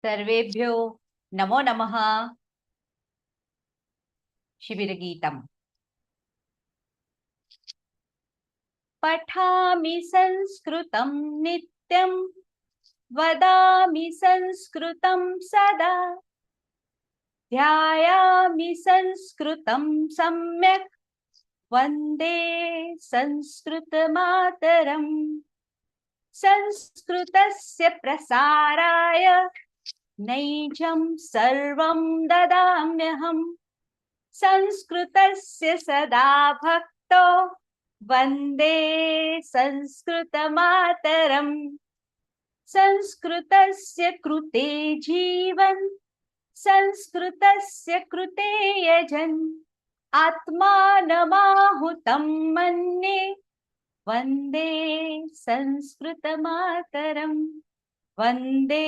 सर्वेभ्यो नमो नमः। शिबिरगीतम्। पठामि संस्कृतं नित्यं, वदामि संस्कृतं सदा, ध्यायामि संस्कृतं सम्यक्, वन्दे संस्कृतमातरम्। संस्कृतस्य प्रसाराय नैजं सर्वं ददाम्यहम्। संस्कृतस्य सदा भक्तो वन्दे संस्कृतमातरम्। संस्कृतस्य कृते जीवन्, संस्कृतस्य कृते यजन्, आत्मानमाहुतं मन्ये वन्दे संस्कृतमातरम्। वन्दे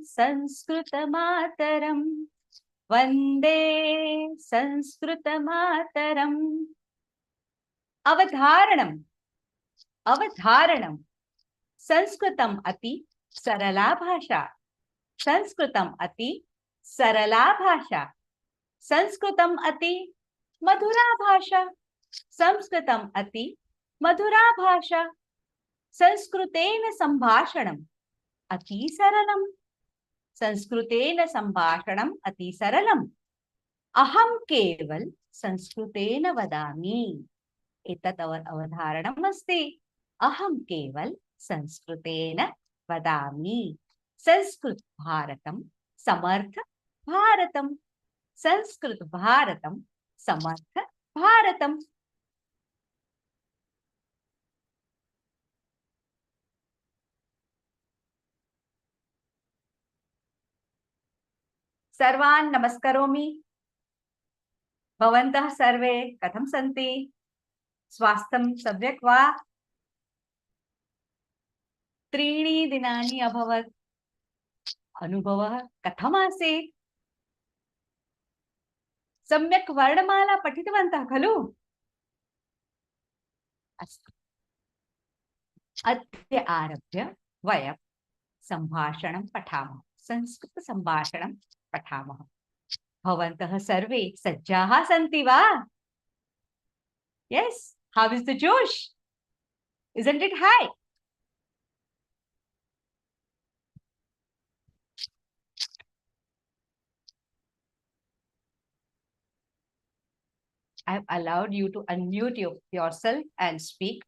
संस्कृतमातरम्। वन्दे संस्कृतमातरम्। अवधारणम्। अवधारणम्। संस्कृतम् अति सरला भाषा। संस्कृतम् अति सरला भाषा। संस्कृतम् अति मधुरा भाषा। संस्कृतम् अति मधुरा भाषा। संस्कृतेन संभाषणम् अति सरलम्। संस्कृतेन संभाषणम् अति सरलम्। अहं केवल संस्कृतेन वदामि। एतत् अवधारणम् अस्ति। अहं केवल संस्कृतेन वदामि। संस्कृत भारतं समर्थ भारतम्। संस्कृत भारतं समर्थ भारतम्। सर्वान् नमस्करोमि। भवन्तः सर्वे कथं सन्ति? स्वास्थ्यं सम्यक् वा? 3 दिनानि अभवत्। अनुभवः कथम् आसीत्? सम्यक् वर्णमाला पठितवन्तः खलु? अस्तु। अद्य आरभ्य वयं सम्भाषणं पठामः। संस्कृत सम्भाषणं पठामः। भवन्तः सर्वे सज्जाः सन्ति वा? Yes. How is the Josh? Isn't it high? I have allowed you to unmute yourself and speak.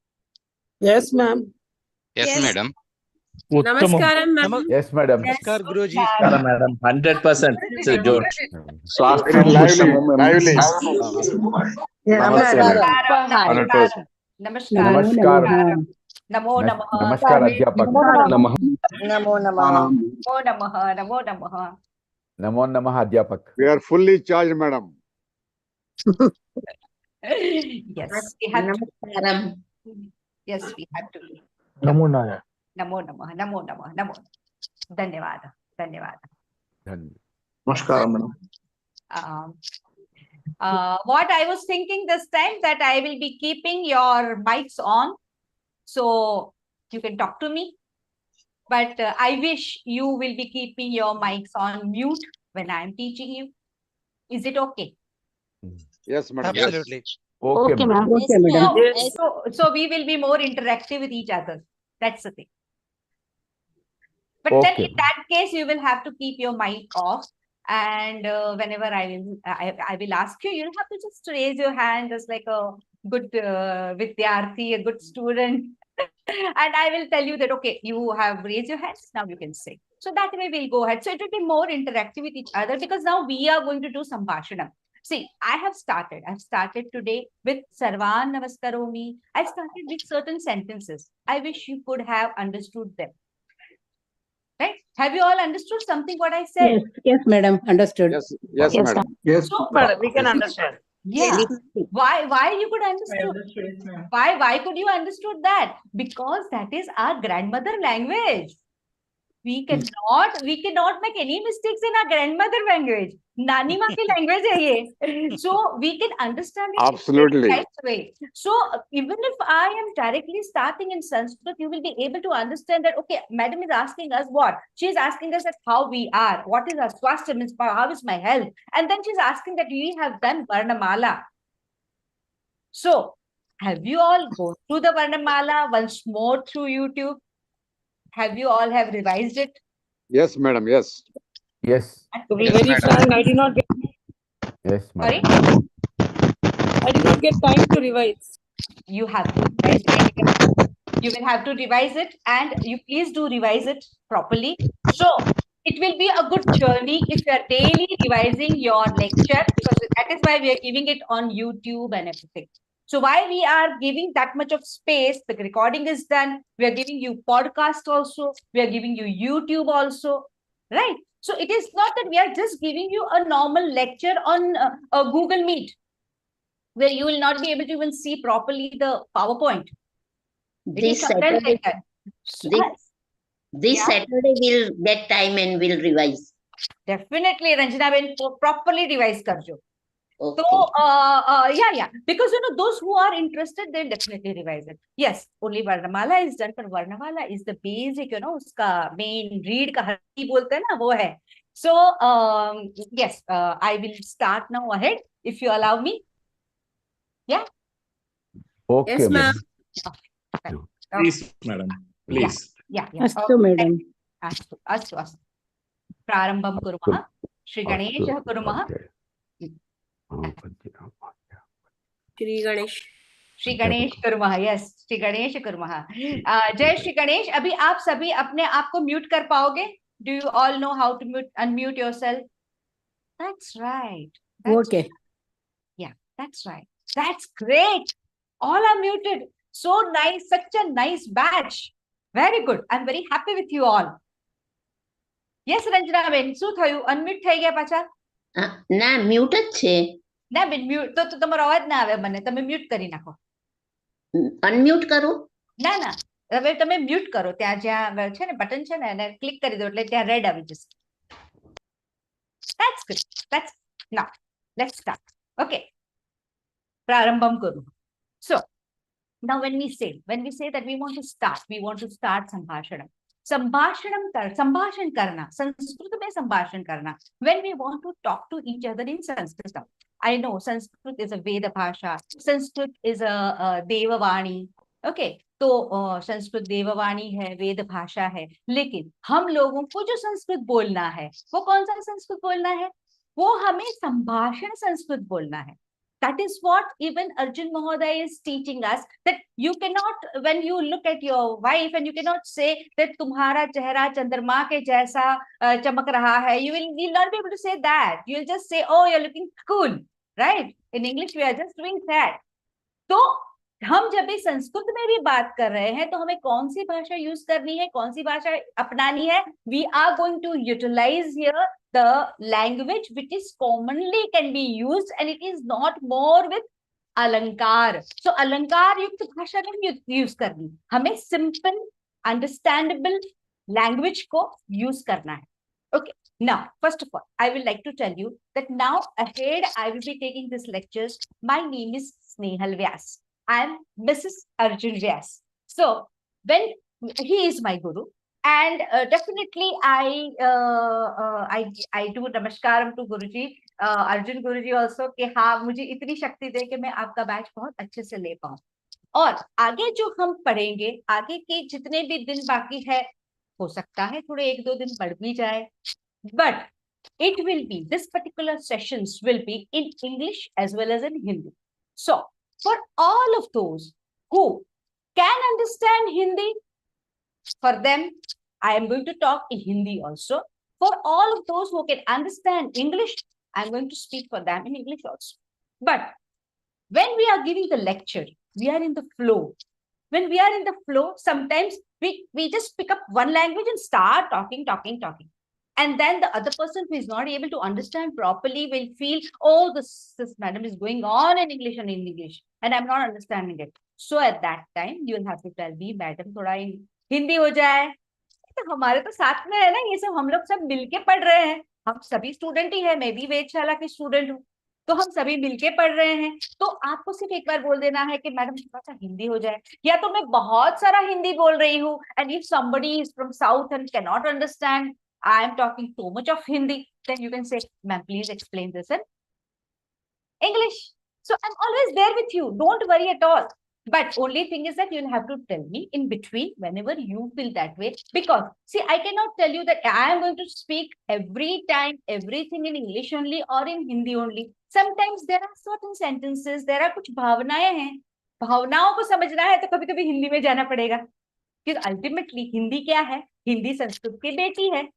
Yes, ma'am. Yes, madam. Namaskaram, ma'am. Yes, madam. Namaskar, Guruji. Namaskaram, madam. 100%. Sir George. Lively. Namaskaram. Namaskaram. Namaskaram. Namaskaram. Namo Namah. Namaskar, Adhyapak. Namo Namo Namah. Namo Namah. Namo Namah, Adhyapak. We are fully charged, madam. Yes, we have to. Yes, we have to. Namo Naya. Namo Namah. Namo Namah. Namo. Dhanyawad. Dhanyawad. Namaskaram, madam. What I was thinking this time that I will be keeping your mics on, so you can talk to me. But I wish you will be keeping your mics on mute when I am teaching you. Is it okay? Yes, madam. Absolutely. Okay, madam. Okay, madam. So we will be more interactive with each other. That's the thing. But then Okay. in that case, you will have to keep your mic off. And whenever I will ask you, you'll have to just raise your hand as like a good Vidyarthi, a good student. And I will tell you that, okay, you have raised your hands, now you can say. So that way we'll go ahead. So it will be more interactive with each other because now we are going to do Sambhashanam. See, I've started today with Sarvan Namaskaromi. I started with certain sentences. I wish you could have understood them. Right? Have you all understood something what I said? Yes, madam. Understood. Yes, madam. Yes, So, madam. We can understand. yeah. Why you could understood? Why could you understood that? Because that is our grandmother language. we cannot make any mistakes in our grandmother language. Nani ma ki language hai ye. So we can understand it Absolutely. in a right way. So even if I am directly starting in Sanskrit, you will be able to understand that, okay, madam is asking us what? She is asking us that how we are, what is our swasthya, means how is my health? And then she's asking that we have done Varnamala. So have you all gone through the Varnamala once more through YouTube? Have you all have revised it? Yes, madam. Yes. Yes. To be very frank, I did not get Yes, Sorry? madam. time to revise. You have to revise it. You will have to revise it, and you please do revise it properly. So it will be a good journey if you are daily revising your lecture, because that is why we are giving it on YouTube and everything. So why we are giving that much of space, the recording is done, we are giving you podcast also, we are giving you YouTube also, right? So it is not that we are just giving you a normal lecture on a Google Meet, where you will not be able to even see properly the PowerPoint. It is This sometimes Saturday, like that. this Yeah. Saturday we'll get time and we'll revise. Definitely, Ranjana Ben, properly revise karjo. Okay. So, yeah, because those who are interested, they'll definitely revise it. Yes, only Varnamala is done, but Varnamala is the basic, uska main read ka harti bolte hain na, wo hai. So, yes, I will start now ahead, if you allow me. Yeah. Okay, Yes, ma'am. madam. Please, madam. Please. Yeah. Astu, madam. अस्तु प्रारम्भं कुर्मः श्री गणेशः कुर्मः Shri Ganesh. Shri Ganesh कुर्मः yes Shri Ganesh कुर्मः जय श्री गणेश अभी आप सभी अपने आप को म्यूट कर पाओगे do you all know how to mute unmute yourself that's right Okay. yeah that's right that's great all are muted so nice such a nice batch very good I'm very happy with you all yes Ranjana ben શું થયું unmute થઈ ગયા પાછા ના mute જ છે ના બેન મ્યુટ તો તમારો અવાજ ના આવે મને તમે મ્યુટ કરી નાખો અનમ્યુટ કરું ના ના હવે તમે મ્યુટ કરો ત્યાં જ્યાં છે ને બટન છે ને એને ક્લિક કરી દો એટલે ત્યાં રેડ આવી જશે that's good that's now let's start okay prarambham kuru so now when we say that we want to start sambhashanam संभाषण करना संस्कृत में संभाषण करना when we want to talk to each other in sanskritam I know sanskrit is a veda bhasha sanskrit is a devavani okay तो संस्कृत देववाणी है वेद भाषा है लेकिन हम लोगों को जो संस्कृत बोलना है वो कौन सा संस्कृत बोलना है वो हमें संभाषण संस्कृत बोलना है that is what even Arjun Mahoday is teaching us that you cannot when you look at your wife and you cannot say that तुम्हारा चेहरा चंद्रमा के जैसा चमक रहा है you'll not be able to say that you'll just say oh you're looking cool right in English we are just doing that तो हम जब भी संस्कृत में भी बात कर रहे हैं तो हमें कौन सी भाषा यूज करनी है कौन सी भाषा अपनानी है we are going to utilize here the language which is commonly can be used and it is not more with alankar so alankar युक्त भाषा नहीं यूज करनी हमें simple understandable language को यूज करना है okay now first of all I will like to tell you that now ahead I will be taking this lectures my name is Snehal Vyas I am Mrs. Arjun Vyas so when he is my guru and definitely I do namaskaram to Guruji Arjun Guruji also कि हाँ मुझे इतनी शक्ति दे कि मैं आपका batch बहुत अच्छे से ले पाऊं और आगे जो हम पढ़ेंगे आगे के जितने भी दिन बाकी है हो सकता है थोड़े 1-2 दिन बढ़ भी जाए but it will be this particular sessions will be in English as well as in Hindi so for all of those who can understand Hindi for them I am going to talk in Hindi also. For all of those who can understand English, I am going to speak for them in English also. But when we are giving the lecture, we are in the flow. When we are in the flow, sometimes we just pick up one language and start talking. And then the other person who is not able to understand properly will feel, oh, this madam is going on in English and in English, and I'm not understanding it. So at that time, you will have to tell me, madam, thoda in Hindi ho jaye. तो हमारे तो साथ में है ना, ये सब हम लोग सब मिलके पढ़ रहे हैं, हम सभी स्टूडेंट ही है, मैं भी वेदशाला की स्टूडेंट हूँ, तो हम सभी मिलके पढ़ रहे हैं। तो आपको सिर्फ एक बार बोल देना है कि मैडम थोड़ा सा हिंदी हो जाए, या तो मैं बहुत सारा हिंदी बोल रही हूँ, and if somebody is from south and cannot understand I am talking so much of Hindi, then you can say, ma'am, please explain this in English. So I'm always there with you, don't worry at all. But only thing is that you'll have to tell me in between whenever you feel that way. Because see, I cannot tell you that I am going to speak every time everything in English only or in Hindi only. Sometimes there are certain sentences, there are कुछ भावनाएं हैं, भावनाओं को समझना है तो कभी कभी हिंदी में जाना पड़ेगा, क्योंकि अल्टीमेटली हिंदी क्या है, हिंदी संस्कृत की बेटी है,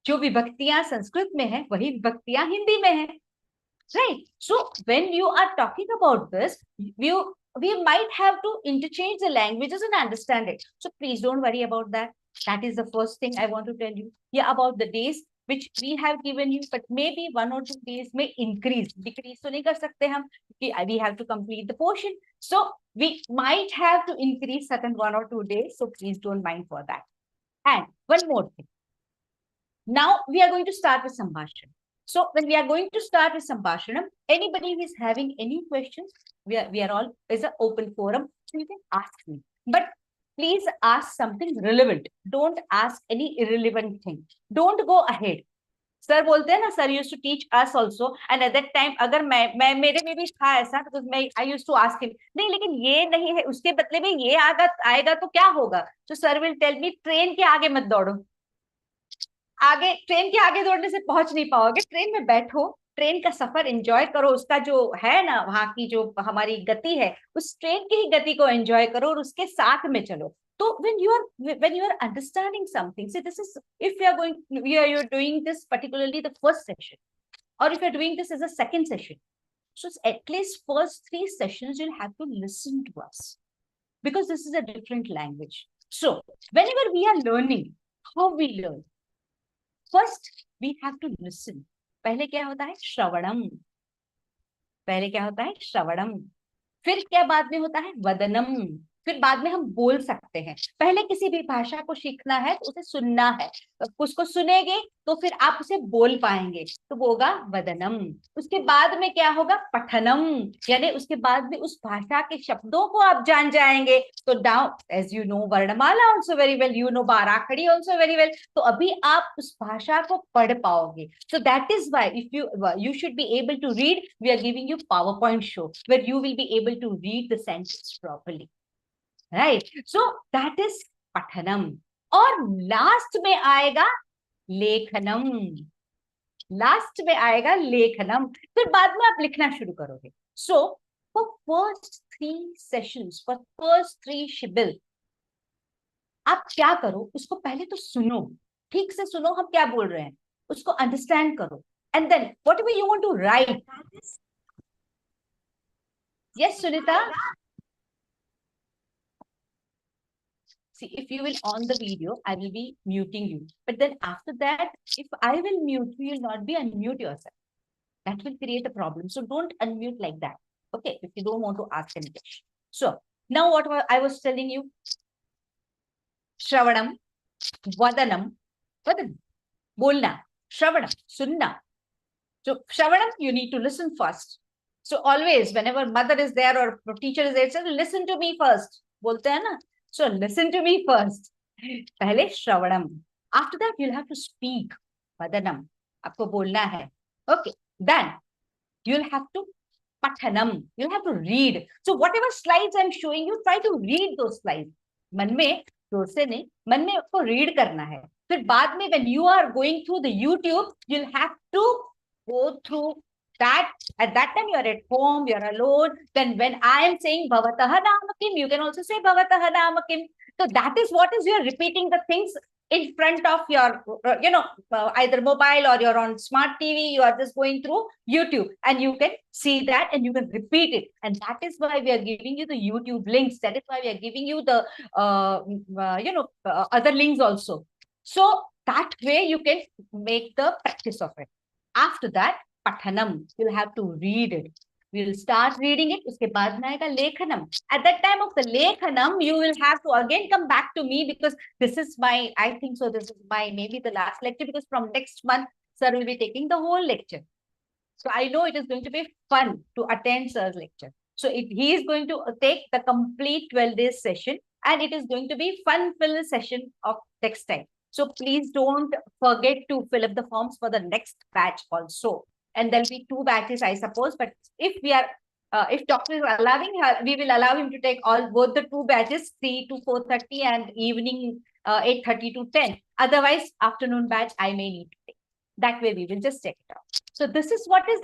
जो विभक्तियां संस्कृत में है वही विभक्तियां हिंदी में है, right? So when you are talking about this, we might have to interchange the languages and understand it. So please don't worry about that. That is the first thing I want to tell you. Yeah, about the days which we have given you, but maybe 1 or 2 days may increase. Decrease तो नहीं कर सकते हम, क्योंकि we have to complete the portion. So we might have to increase certain 1 or 2 days. So please don't mind for that. And one more thing. Now we are going to start with Sambhashan. So when we are going to start with Sambhashanam, anybody who is having any questions, we are all, is an open forum, so you can ask me. But please ask something relevant. Don't ask any irrelevant thing. Don't go ahead. Sir बोलते हैं ना, sir used to teach us also, and at that time अगर मैं मेरे में भी था ऐसा, तो मैं I used to ask him, नहीं लेकिन ये नहीं है, उसके बदले में ये आएगा तो क्या होगा, तो sir will tell me, train के आगे मत दौड़ो, आगे ट्रेन के आगे दौड़ने से पहुंच नहीं पाओगे, ट्रेन में बैठो, ट्रेन का सफर एंजॉय करो, उसका जो है ना वहां की जो हमारी गति है, उस ट्रेन की ही गति को एंजॉय करो और उसके साथ में चलो. तो when you are understanding something, see, this is, if you're doing this particularly the first session, or if you're doing this as a second session, so at least first 3 sessions you'll have to listen to us, because this is a different language. So whenever we are learning, how we learn, first we have to listen. पहले क्या होता है, श्रवणम. पहले क्या होता है, श्रवणम. फिर क्या बाद में होता है, वदनम. फिर बाद में हम बोल सकते हैं. पहले किसी भी भाषा को सीखना है तो उसे सुनना है, उसको सुनेंगे तो फिर आप उसे बोल पाएंगे, तो वो होगा वदनम. उसके बाद में क्या होगा, पठनम, यानी उसके बाद में उस भाषा के शब्दों को आप जान जाएंगे. तो now as you know varnamala also very well, you know barakhadi also very well, तो अभी आप उस भाषा को पढ़ पाओगे. So that is why if you should be able to read, we are giving you PowerPoint show where you will be able to read the sentence properly. Right? So that is pathanam. और last में आएगा लेखनम. Last में आएगा लेखनम, फिर बाद में आप लिखना शुरू करोगे. So for first 3 sessions, for first 3 शिबिल, आप क्या करो, उसको पहले तो सुनो, ठीक से सुनो हम क्या बोल रहे हैं, उसको अंडरस्टैंड करो, and then whatever you want to write. Yes, Sunita? See, if you will on the video, I will be muting you. But then after that, if I will mute you, you'll not be unmute yourself. That will create a problem. So don't unmute like that. Okay, if you don't want to ask any question. So now what I was telling you, Shravanam, Vadanam, Bolna, Shravanam, Sunna. So Shravanam, you need to listen first. So always, whenever mother is there or teacher is there, it says, listen to me first. Bolte hai na? So listen to me first. पहले श्रवणम. After that, you'll have to speak. Vadanam. आपको बोलना है. Okay. Then you'll have to pathanam. You'll have to read. So whatever slides I'm showing you, try to read those slides. मन में जोर से नहीं, मन में आपको read करना है. फिर बाद में when you are going through the YouTube, you'll have to go through that. At that time you are at home, you are alone. Then when I am saying bhavatah namakim, you can also say bhavatah namakim. So that is what is, you are repeating the things in front of your, either mobile or you're on smart TV. You are just going through YouTube and you can see that and you can repeat it. And that is why we are giving you the YouTube links. That is why we are giving you the, other links also. So that way you can make the practice of it. After that, pathanam, you'll have to read it. We will start reading it. उसके बाद में आएगा लेखनम. At that time of the lekhanam, you will have to again come back to me because this is my, I think so, this is my maybe the last lecture, because from next month, sir will be taking the whole lecture. So I know it is going to be fun to attend sir's lecture. So he is going to take the complete 12 days session, and it is going to be fun-filled session of text time. So please don't forget to fill up the forms for the next batch also. And there'll be 2 batches, I suppose. But if we are, if doctor is allowing her, we will allow him to take both the 2 batches, 3 to 4:30 and evening 8:30 to 10. Otherwise, afternoon batch I may need to take. That way we will just check it out. So this is what is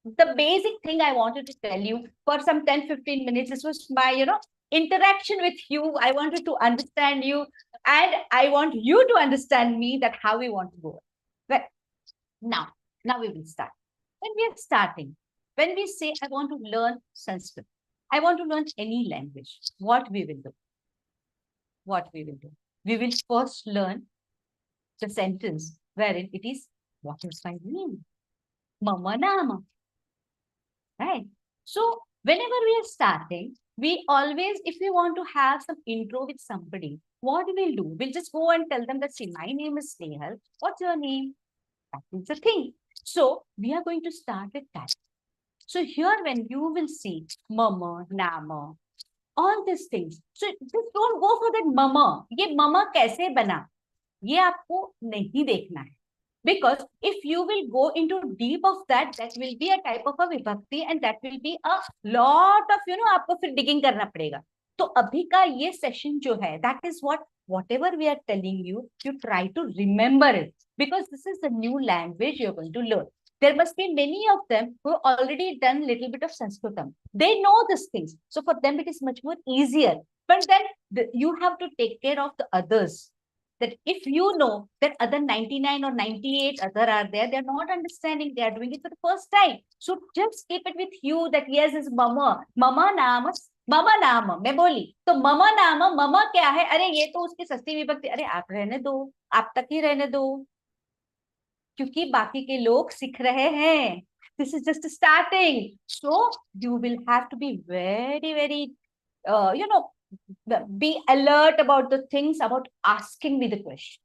the basic thing I wanted to tell you for some 10-15 minutes. This was my, interaction with you. I wanted to understand you, and I want you to understand me, that how we want to go. Well, now we will start. When we are starting, when we say, I want to learn Sanskrit, I want to learn any language, what we will do? What we will do? We will first learn the sentence wherein it is, what is my name? Mama nama. Right? So whenever we are starting, we always, if we want to have some intro with somebody, what we'll do? We'll just go and tell them that, see, my name is Snehal. What's your name? That is the thing. So we are going to start with that. So here when you will see mama, nama, all these things. So just don't go for that mama. ये mama कैसे बना? ये आपको नहीं देखना है. Because if you will go into deep of that, that will be a type of a vibhakti, and that will be a lot of, आपको फिर digging करना पड़ेगा. तो अभी का ये session जो है, that is whatever we are telling you, you try to remember it, because this is a new language you're going to learn. There must be many of them who have already done little bit of Sanskritam. They know these things. So for them, it is much more easier. But then you have to take care of the others. That if you know that other 99 or 98 other are there, they're not understanding, they are doing it for the first time. So just keep it with you that yes, is mama nama, मैं बोली तो mama क्या है? अरे ये तो उसकी षष्ठी विभक्ति. अरे आप रहने दो, आप तक ही रहने दो, क्योंकि बाकी के लोग सीख रहे हैं. This is just starting. So you will have to be very, very, be alert about the things, about asking me the question.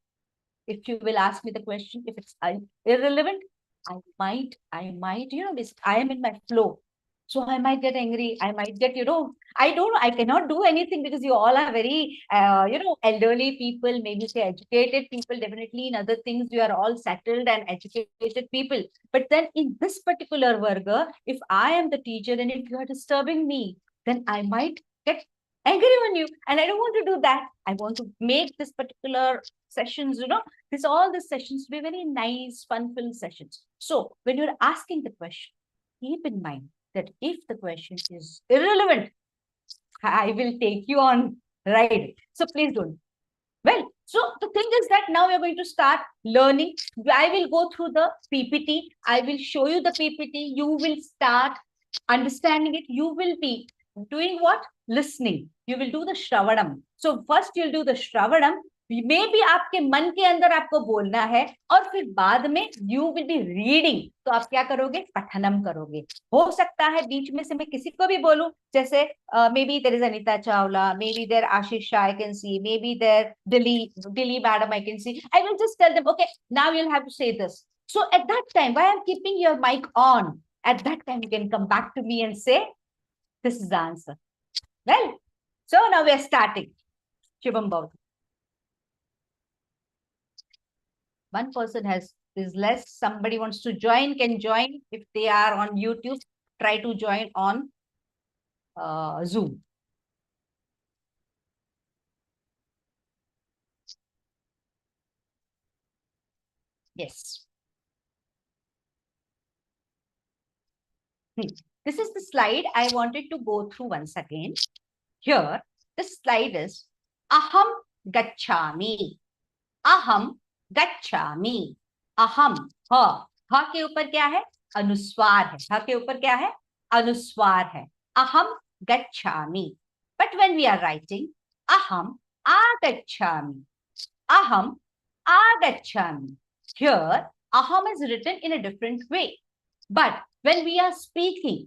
If you will ask me the question, if it's irrelevant, I might, I am in my flow. So I might get angry. I might get, I don't know. I cannot do anything because you all are very, elderly people, maybe say educated people. Definitely in other things, you are all settled and educated people. But then in this particular varga, if I am the teacher and if you are disturbing me, then I might get angry on you, and I don't want to do that. I want to make this particular sessions, all the sessions be very nice, fun-filled sessions. So when you're asking the question, keep in mind that if the question is irrelevant, I will take you on ride. So please don't. Well, so the thing is that now we're going to start learning. I will go through the PPT. I will show you the PPT. You will start understanding it. You will be doing what? Listening. You will do the Shravanam. So first you'll do the Shravanam. Maybe आपके मन के अंदर आपको बोलना है, और फिर बाद में you will be reading. तो आप क्या करोगे? पठनम करोगे. हो सकता है बीच में से मैं किसी को भी बोलूं, जैसे maybe there is Anita Chawla, maybe there Ashish Shah I can see, maybe there Dilly madam I can see. I will just tell them, okay, now you'll have to say this. So at that time, why I'm keeping your mic on? At that time you can come back to me and say, this is the answer. Well, so now we are starting. Shubham Bhavat. One person is less. Somebody wants to join, can join. If they are on YouTube, try to join on Zoom. Yes. This is the slide I wanted to go through once again. Here, the slide is Aham Gachami. Aham Gachami. Aham. Ha. Ha के ऊपर क्या है? अनुस्वार है. Ha के ऊपर क्या है? अनुस्वार है. Aham Gachami. But when we are writing, Aham Agachami. Aham Agachami. Here, Aham is written in a different way. But when we are speaking,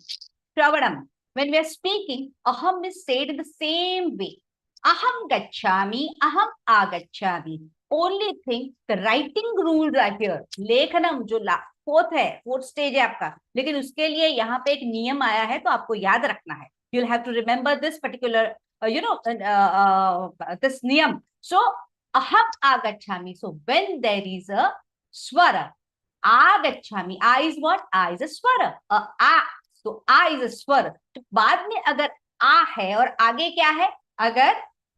Shravanam. When we are speaking, aham is said in the same way. Aham gacchami, aham agacchami. Only thing, the writing rules are here. Lekhanam जो fourth stage है आपका, लेकिन उसके लिए यहाँ पे एक नियम आया है, तो आपको याद रखना है. You'll have to remember this particular, this niyam. So aham agacchami. So when there is a swara, agacchami, a is what? A is a swara. A. So a is a swara. तो बाद में अगर a है और आगे क्या है? अगर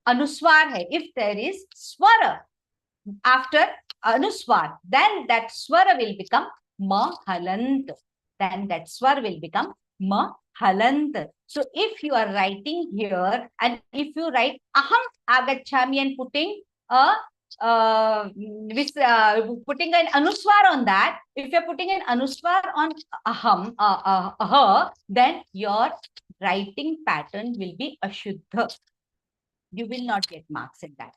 अनुस्वार है, if there is swara after anuswar, then that swara will become mahalant. Then that swara will become mahalant. So if you are writing here, and if you write aham agacchami and putting putting an anuswar on that, if you're putting an anuswar on aham, then your writing pattern will be ashuddha. You will not get marks in that.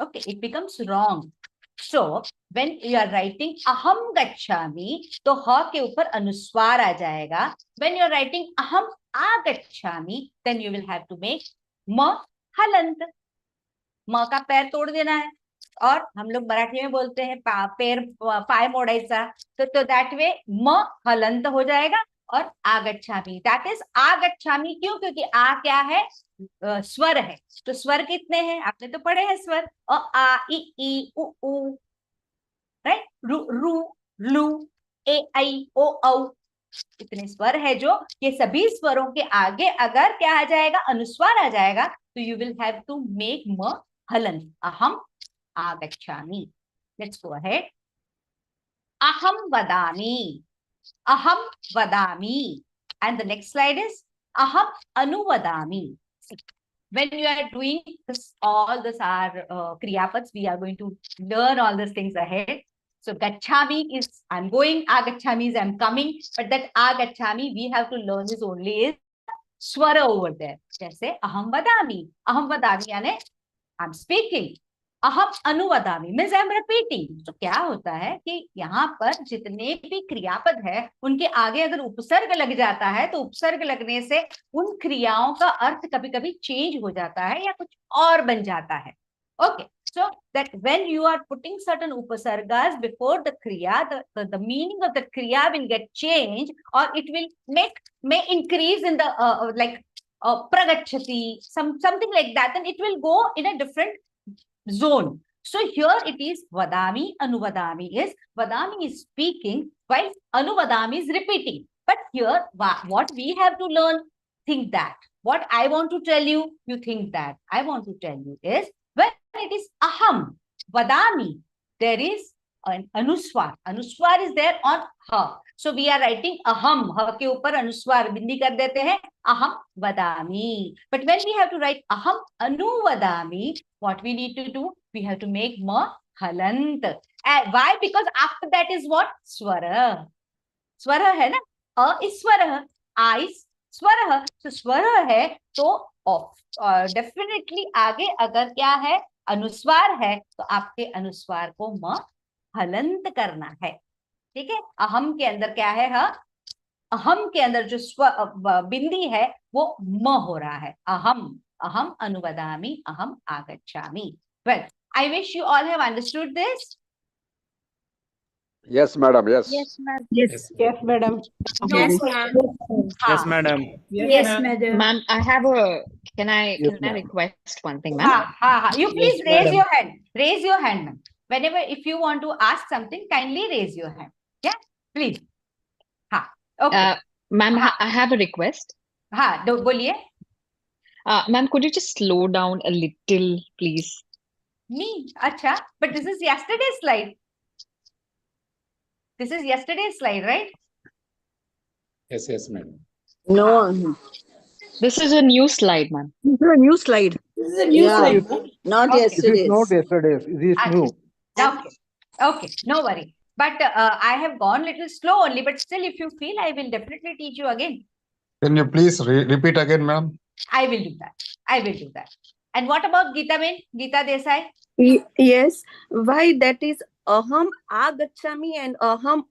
Okay, it becomes wrong. So when you are writing aham gacchami, तो ह के ऊपर अनुस्वार आ जाएगा. When you are writing aham agacchami, then you will have to make ma halant. म का पैर तोड़ देना है, और हम लोग मराठी में बोलते हैं पैर पाय मोड़ायचा, तो दैट वे म हलंत हो जाएगा. और आगच्छामी, दैट इज आगच्छामी. क्यों? क्योंकि आ क्या है? स्वर है. तो स्वर कितने हैं? आपने तो पढ़े हैं स्वर. आ इ ई उ ऊ, राइट? रु रु लू ए आई ओ औ, इतने स्वर है. जो ये सभी स्वरों के आगे अगर क्या आ जाएगा? अनुस्वार आ जाएगा, तो you will have to make म हलन. अहम आगच्छामि. Let's go ahead. अहम वदामि. Aham vadami. And the next slide is aham anuvadami. See, when you are doing this, all these are kriyapads. We are going to learn all these things ahead. So gacchami is I'm going, agacchami is I'm coming, but that agacchami we have to learn is only is swara over there. Jaise aham vadami. Aham vadami यानी I'm speaking. अहम अनुवदामी means I am repeating. तो क्या होता है कि यहाँ पर जितने भी क्रियापद है, उनके आगे अगर उपसर्ग लग जाता है, तो उपसर्ग लगने से उन क्रियाओं का अर्थ कभी कभी चेंज हो जाता है या कुछ और बन जाता है. Okay, so that when you are putting certain उपसर्गास before the kriya, the meaning of the kriya will get change, और it will may increase in the like pragachati, something like that, then it will go in a different zone. So here it is vadami, anuvadami is, vadami is speaking while anuvadami is repeating. But here what we have to learn, think that. What I want to tell you, you think that. I want to tell you is, when it is aham, vadami, there is an anuswar. Anuswar is there on ha. So we are writing aham, ha ke upar anuswar bindi kar dete hain, aham vadami. But when we have to write aham anuvadami, what we need to do? We have to make ma halant. Why? Because after that is what? Swara. Swara hai na? A is swara. A is swara. So swara hai, तो definitely आगे अगर क्या है? अनुस्वार है, तो आपके अनुस्वार को म हलंत करना है. ठीक है? अहम के अंदर क्या है? अहम के अंदर जो बिंदी है वो म हो रहा है. अहम, अहम अनुवदामि, अहम आगच्छामि. Well, I wish you all have understood this. Yes, madam. Yes. Yes, ma'am. Yes, Yes, madam. Yes, ma'am. yes, madam. Yes, madam. Ma'am, I have a, can I Yes, ma'am. request one thing, ma'am? You please Yes, raise madam. your hand. Raise your hand, ma'am. Whenever, if you want to ask something, kindly raise your hand. Yeah, please. Okay. Ma'am, I have a request. बोलिए. Ma'am, could you just slow down a little, please? Me? Acha, but this is yesterday's slide. This is yesterday's slide, right? Yes, yes, madam. No, This is a new slide, ma'am. This is a new slide. This is a new Yeah. slide. not Okay. This is yesterday's. not yesterday's. This is new. Okay. Okay, no worry. But I have gone little slow only, but still if you feel, I will definitely teach you again. Can you please repeat again, ma'am? I will do that. I will do that. And what about Geeta Ben? Geeta Desai? Yes. Why that is aham agachami and aham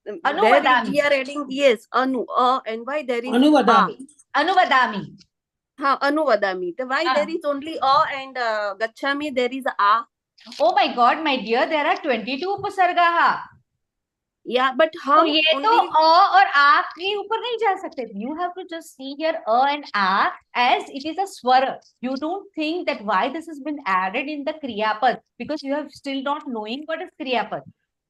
There Anuvadami. we are adding yes, anu, and why there is Anuvadami. Anuvadami. anuvadami. So why Ah. there is only and gachami there is a. Oh my God, my dear, there are 22 उपसर्गाः. Yeah, but तो हम ये तो only और आ के ऊपर नहीं जा सकते. You have to just see here and a as it is a swara. You don't think that why this has been added in the kriyapad because you have still not knowing what is kriyapad.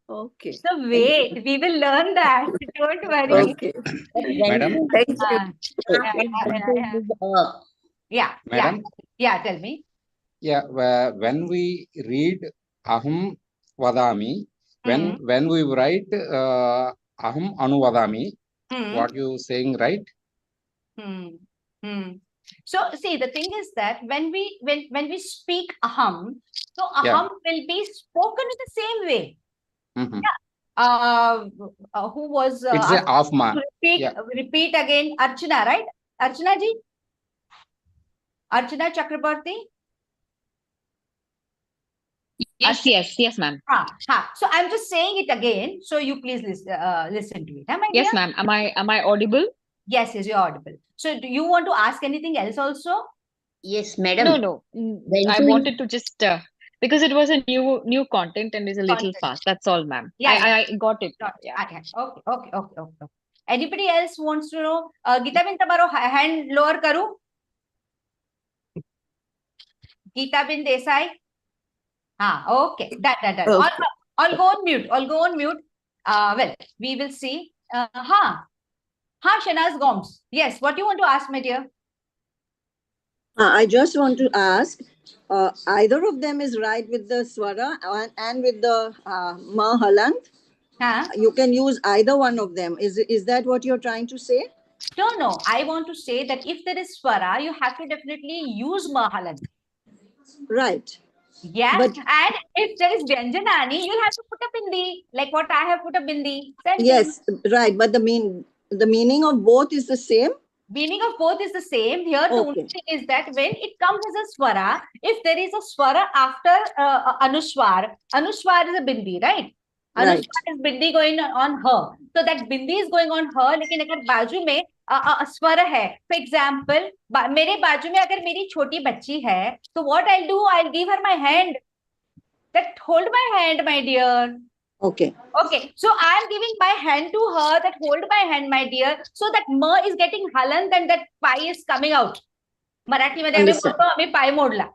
okay. So wait, we will learn that. Don't worry. Okay. Madam, Thank you. Yeah, Madam? yeah. Tell me. Yeah, when we read aham vadami, when we write aham anuvadami, what you saying, right? So see, the thing is that when we speak aham, so Yeah. aham will be spoken in the same way. Mhm. Who was It's a afma. repeat again, Archana, right? Archana ji, Archana Chakraborty. Yes, ma'am. So I'm just saying it again, so you please listen to it. Am I Yes, clear? ma'am. Am I audible? Yes, you're audible. So do you want to ask anything else also? Yes, madam. No. When I to wanted to just because it was a new content and is a little Content. fast. That's all, ma'am. Yeah, I got it. Got it. Yeah. Okay. Anybody else wants to know? Geeta bin tamaro hand lower karu. Geeta bin Desai. Okay. That. Okay. I'll go on mute. Well, we will see. Shanaz Gomes. Yes. What do you want to ask, my dear? I just want to ask, either of them is right with the swara and with the ma halant. You can use either one of them. Is that what you're trying to say? No. I want to say that if there is swara, you have to definitely use ma halant. Right. Yes, But and if there is Vyanjanani, you'll have to put a bindi, like what I have put a bindi. Same yes, thing. right. But the meaning of both is the same. Meaning of both is the same. Here, the only thing is that when it comes as a swara, if there is a swara after anuswar is a bindi, right? Anuswar is bindi going on her. So that bindi is going on her, लेकिन अगर बाजू में स्वर है. For example, मेरे बाजू में अगर मेरी छोटी बच्ची है, so what I'll do, I'll give her my hand. That hold my hand, my dear. Okay. So I am giving my hand to her, that hold my hand, my dear. So that ma is getting halant and that pi is coming out. Marathi मध्ये आम्ही बोलतो आम्ही पाय मोडला.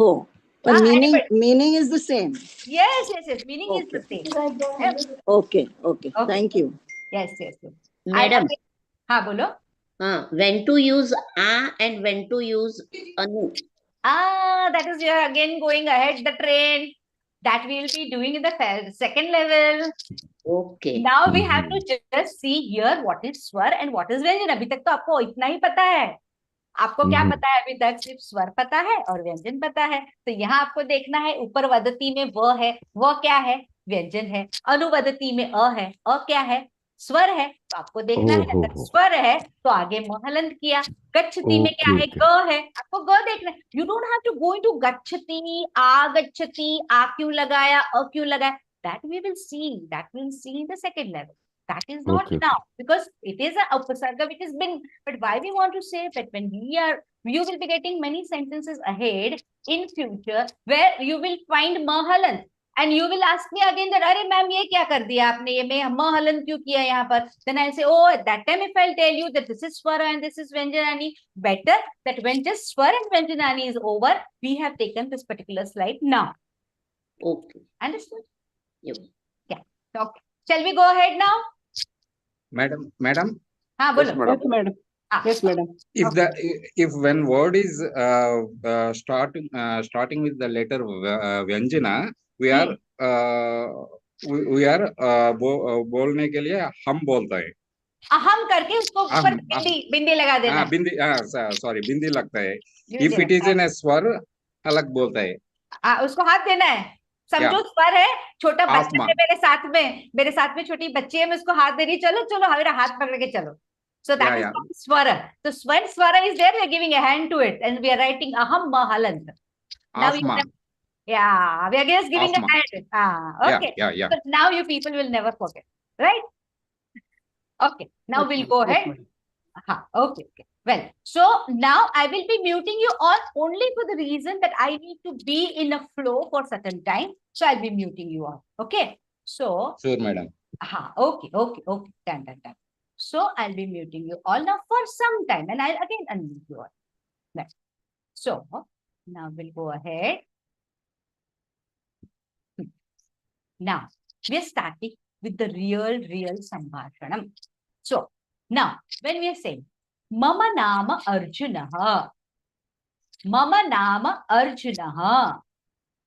Oh. But meaning is the same. Yes. Meaning is the same. Yeah. Okay. Thank you. Yes. Madam. Bolo. When to use a and when to use anu. That is, you're again going ahead the train. That we will be doing in the second level. Okay. Now we have to just see here what is swar and what is व्यंजन. अभी तक तो आपको इतना ही पता है. आपको क्या पता है? अभी तक सिर्फ स्वर पता है और व्यंजन पता है. तो यहाँ आपको देखना है ऊपर वदती में व है. वह क्या है? व्यंजन है. अनुवदती में अ है. अ क्या है? स्वर है. तो आपको देखना है अगर स्वर है तो आगे महलंत किया. गच्छति में क्या है? ग है. आपको ग देखना है. You don't have to go into गच्छति, आ क्यों लगाया, अ क्यों लगाया. That we will see. That we'll see in the second level. That is not now because it is a upasarga which has been. But why we want to say that when you will be getting many sentences ahead in future where you will find mahalant. And you will ask me again that, अरे ma'am ये क्या कर दिया आपने, ये मैं महलन क्यों किया यहाँ पर? Then I'll say, oh, at that time if I'll tell you that this is swara and this is vyanjanani, better that when just swara and vyanjanani is over, we have taken this particular slide now. Okay. Understood? Yep. Yeah. Okay. Shall we go ahead now? Madam. Bolo. Yes, madam. If when word is starting with the letter vyanjana, we are बोलने के लिए हम बोलता है. अहम करके उसको ऊपर बिंदी लगा देना. बिंदी लगता है. If it is in a स्वर अलग बोलता है. उसको हाथ देना है. समझो स्वर है, छोटा बच्चा है मेरे साथ में छोटी बच्ची है, मैं उसको हाथ दे रही. चलो मेरा हाथ पकड़ के चलो. So that is called swara. So when swara is there, we are giving a hand to it and we are writing aham mahalant. Now we are just giving a hand. Okay. Yeah. So now you people will never forget, right? Okay, now we'll go Yes, ahead. madam. Okay, okay. Well, so now I will be muting you all only for the reason that I need to be in a flow for certain time. So I'll be muting you all. Okay. So, Sure, madam. okay, okay, okay. Done, done, done. So I'll be muting you all now for some time, and I'll again unmute you all. Right. So now we'll go ahead. Now we are starting with the real Sambhashanam. So now when we are saying Mama Nama Arjunaha, Mama Nama Arjunaha.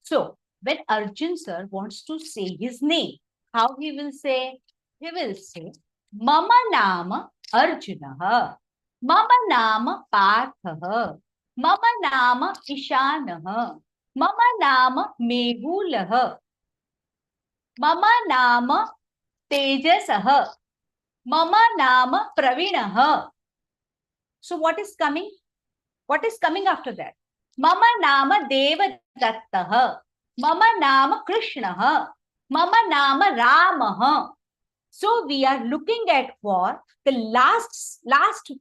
So when Arjun sir wants to say his name, how he will say? He will say Mama Nama Arjunaha, Mama Nama Parthaha, Mama Nama Ishanaha, Mama Nama Megulaha, Mama Nama Tejasaha, Mama Nama Pravinaha. So what is coming? What is coming after that? Mama Nama Devadattaha, Mama Nama Krishnaha, Mama Nama Ramaha. So we are looking at for the last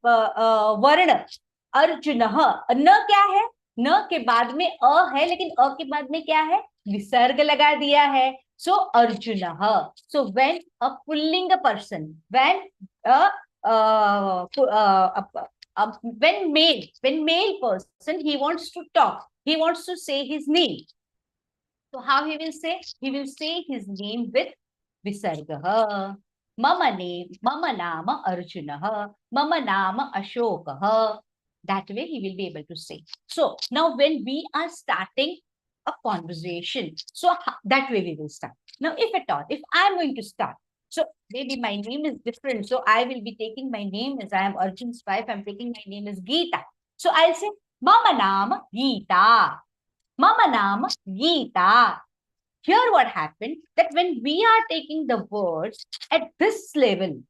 varna Arjunaha. न क्या है? न के बाद में अ है, लेकिन अ के बाद में क्या है? विसर्ग लगा दिया है. So Arjunaha. So when a pullinga person, when when male person, he wants to talk, he wants to say his name. So how he will say? He will say his name with visargaha. Mama name, Mama Nama Arjunaha, Mama Nama Ashokaha. That way he will be able to say. So now when we are starting a conversation, so that way we will start. Now if at all, if I'm going to start, so maybe my name is different. So I will be taking my name as I am Arjun's wife. I'm taking my name as Geeta. So I'll say Mama Nama Geeta. Mama Nama Geeta. Here what happened, that when we are taking the words at this level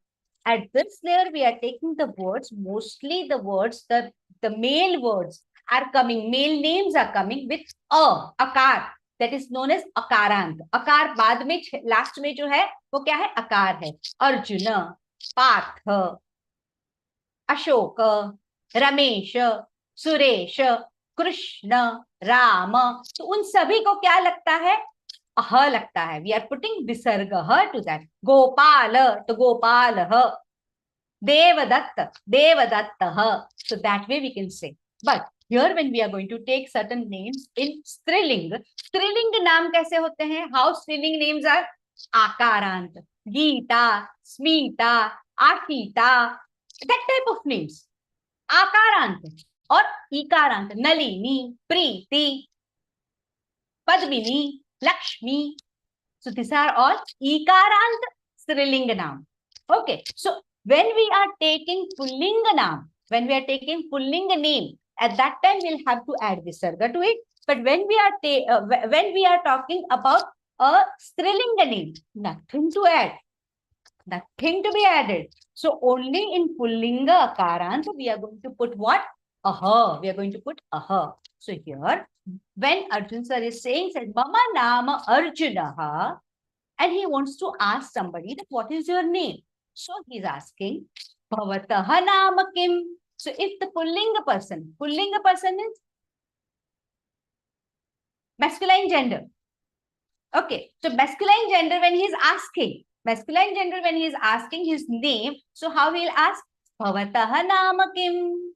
we are taking the words, mostly the words, the male words are coming, male names are coming with akar. That is known as akarant. Akar बाद में last में जो है वो क्या है? अकार है. अर्जुन, पार्थ, अशोक, रमेश, सुरेश, कृष्ण, राम. तो उन सभी को क्या लगता है? अह लगता है. We are putting visarga to that. Gopal, तो Gopal. Devadatta, Devadatta. So that way we can say. But here when we are going to take certain names in Striling, Striling naam kaise hote hain? How Striling names are? Akarant, Geeta, Smita, Akita, that type of names. Akarant or Ikarant, Nalini, Preeti, Padmini, Lakshmi. So these are all Ikarant Striling naam. Okay. So when we are taking Pullinga naam, when we are taking Pullinga name, at that time we'll have to add Visarga to it. But when we are talking about a Strilinga name, nothing to add, nothing to be added. So only in Pullinga Akarant we are going to put what? Aha. We are going to put aha. So here, when Arjun sir is saying, said Mama Nama Arjunaha, and he wants to ask somebody that what is your name? So he's asking, Bhavataha Nama Kim? So if the Pullinga person is masculine gender. Okay, so masculine gender when he's asking his name, so how he'll ask? Bhavataha Nama Kim?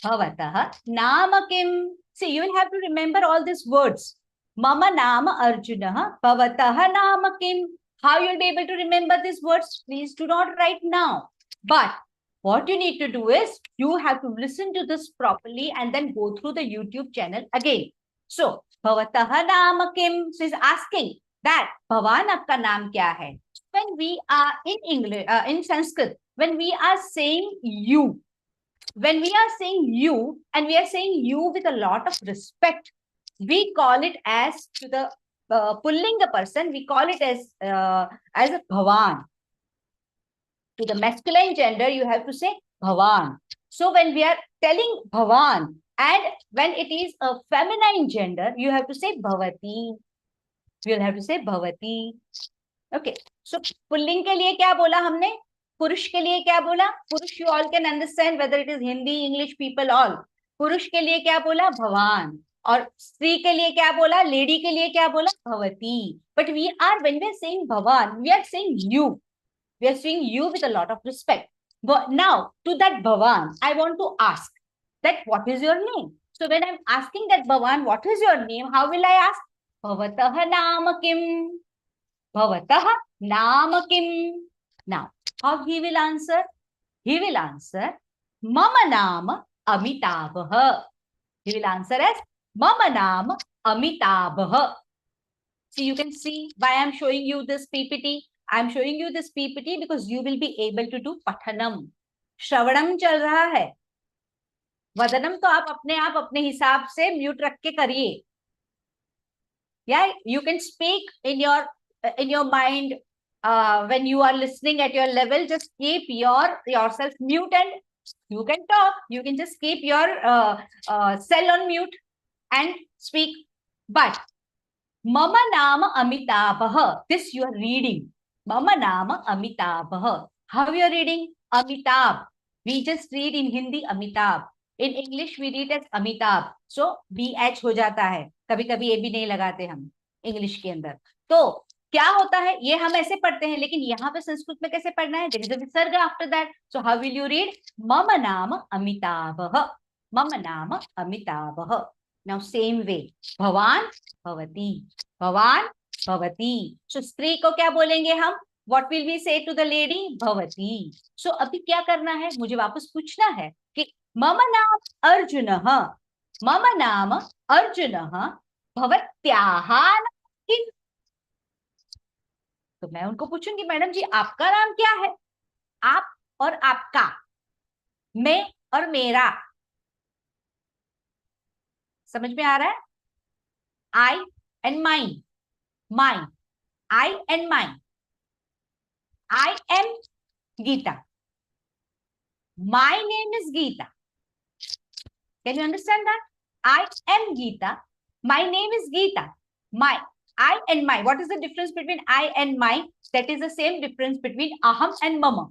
Bhavataha Nama Kim? See, you will have to remember all these words. Mama Nama Arjunaha, Bhavataha Nama Kim? How you'll be able to remember these words? Please do not write now. But what you need to do is, you have to listen to this properly and then go through the YouTube channel again. So, Bhavataha Nama Kim? So, he's asking that, Bhavan aapka naam kya hai? When we are in English, in Sanskrit, when we are saying you, and we are saying you with a lot of respect, we call it as to the Pullinga person, we call it as a Bhavan. To the masculine gender, you have to say Bhavan. So when we are telling Bhavan, and when it is a feminine gender, you have to say Bhavati. You will have to say Bhavati. Okay. So Pulling के लिए क्या बोला हमने? पुरुष के लिए क्या बोला? पुरुष, you all can understand whether it is Hindi, English, people all. पुरुष के लिए क्या बोला? भवान. और स्त्री के लिए क्या बोला? लेडी के लिए क्या बोला? भवती. But we are, when we are saying भवान, we are saying you. We are saying you with a lot of respect. But now, to that Bhavan, I want to ask that what is your name? So when I'm asking that Bhavan, what is your name? How will I ask? Bhavatah naam kim? Bhavatah naam kim? Now, how he will answer? He will answer, Mama naam Amitabha. He will answer as Mama naam Amitabha. So you can see why I'm showing you this PPT. I'm showing you this PPT because you will be able to do pathanam. श्रवणम चल रहा है, वदनम तो आप अपने हिसाब से mute रख के करिए. Yeah, you can speak in your mind when you are listening at your level. Just keep yourself mute and you can talk. You can just keep your cell on mute and speak. But Mama Nama Amitabha, this you are reading. Mama Nama Amitabha. How you are reading? Amitabh. We just read in Hindi Amitabh. In English we read as Amitabh. So BH हो जाता है. कभी कभी ये भी नहीं लगाते हम इंग्लिश के अंदर. तो क्या होता है, ये हम ऐसे पढ़ते हैं, लेकिन यहाँ पे संस्कृत में कैसे पढ़ना है? There is a visarga after that. So how will you read? Mama Nama Amitabha. Mama Nama Amitabha. Now same way. Bhavan, Bhavati. Bhavan, Bhavati. So स्त्री को क्या बोलेंगे हम? What will we say to the lady? Bhavati. So अभी क्या करना है? मुझे वापस पूछना है कि मम नाम अर्जुनः. मम नाम अर्जुनः. भवत्याः नाम किम? तो मैं उनको पूछूंगी, मैडम जी आपका नाम क्या है? आप और आपका, मैं और मेरा. समझ में आ रहा है? I and mine. Mine. I and mine. I am Geeta. My name is Geeta. Can you understand that? I am Geeta. My name is Geeta. My. I and my. What is the difference between I and my? That is the same difference between aham and mama.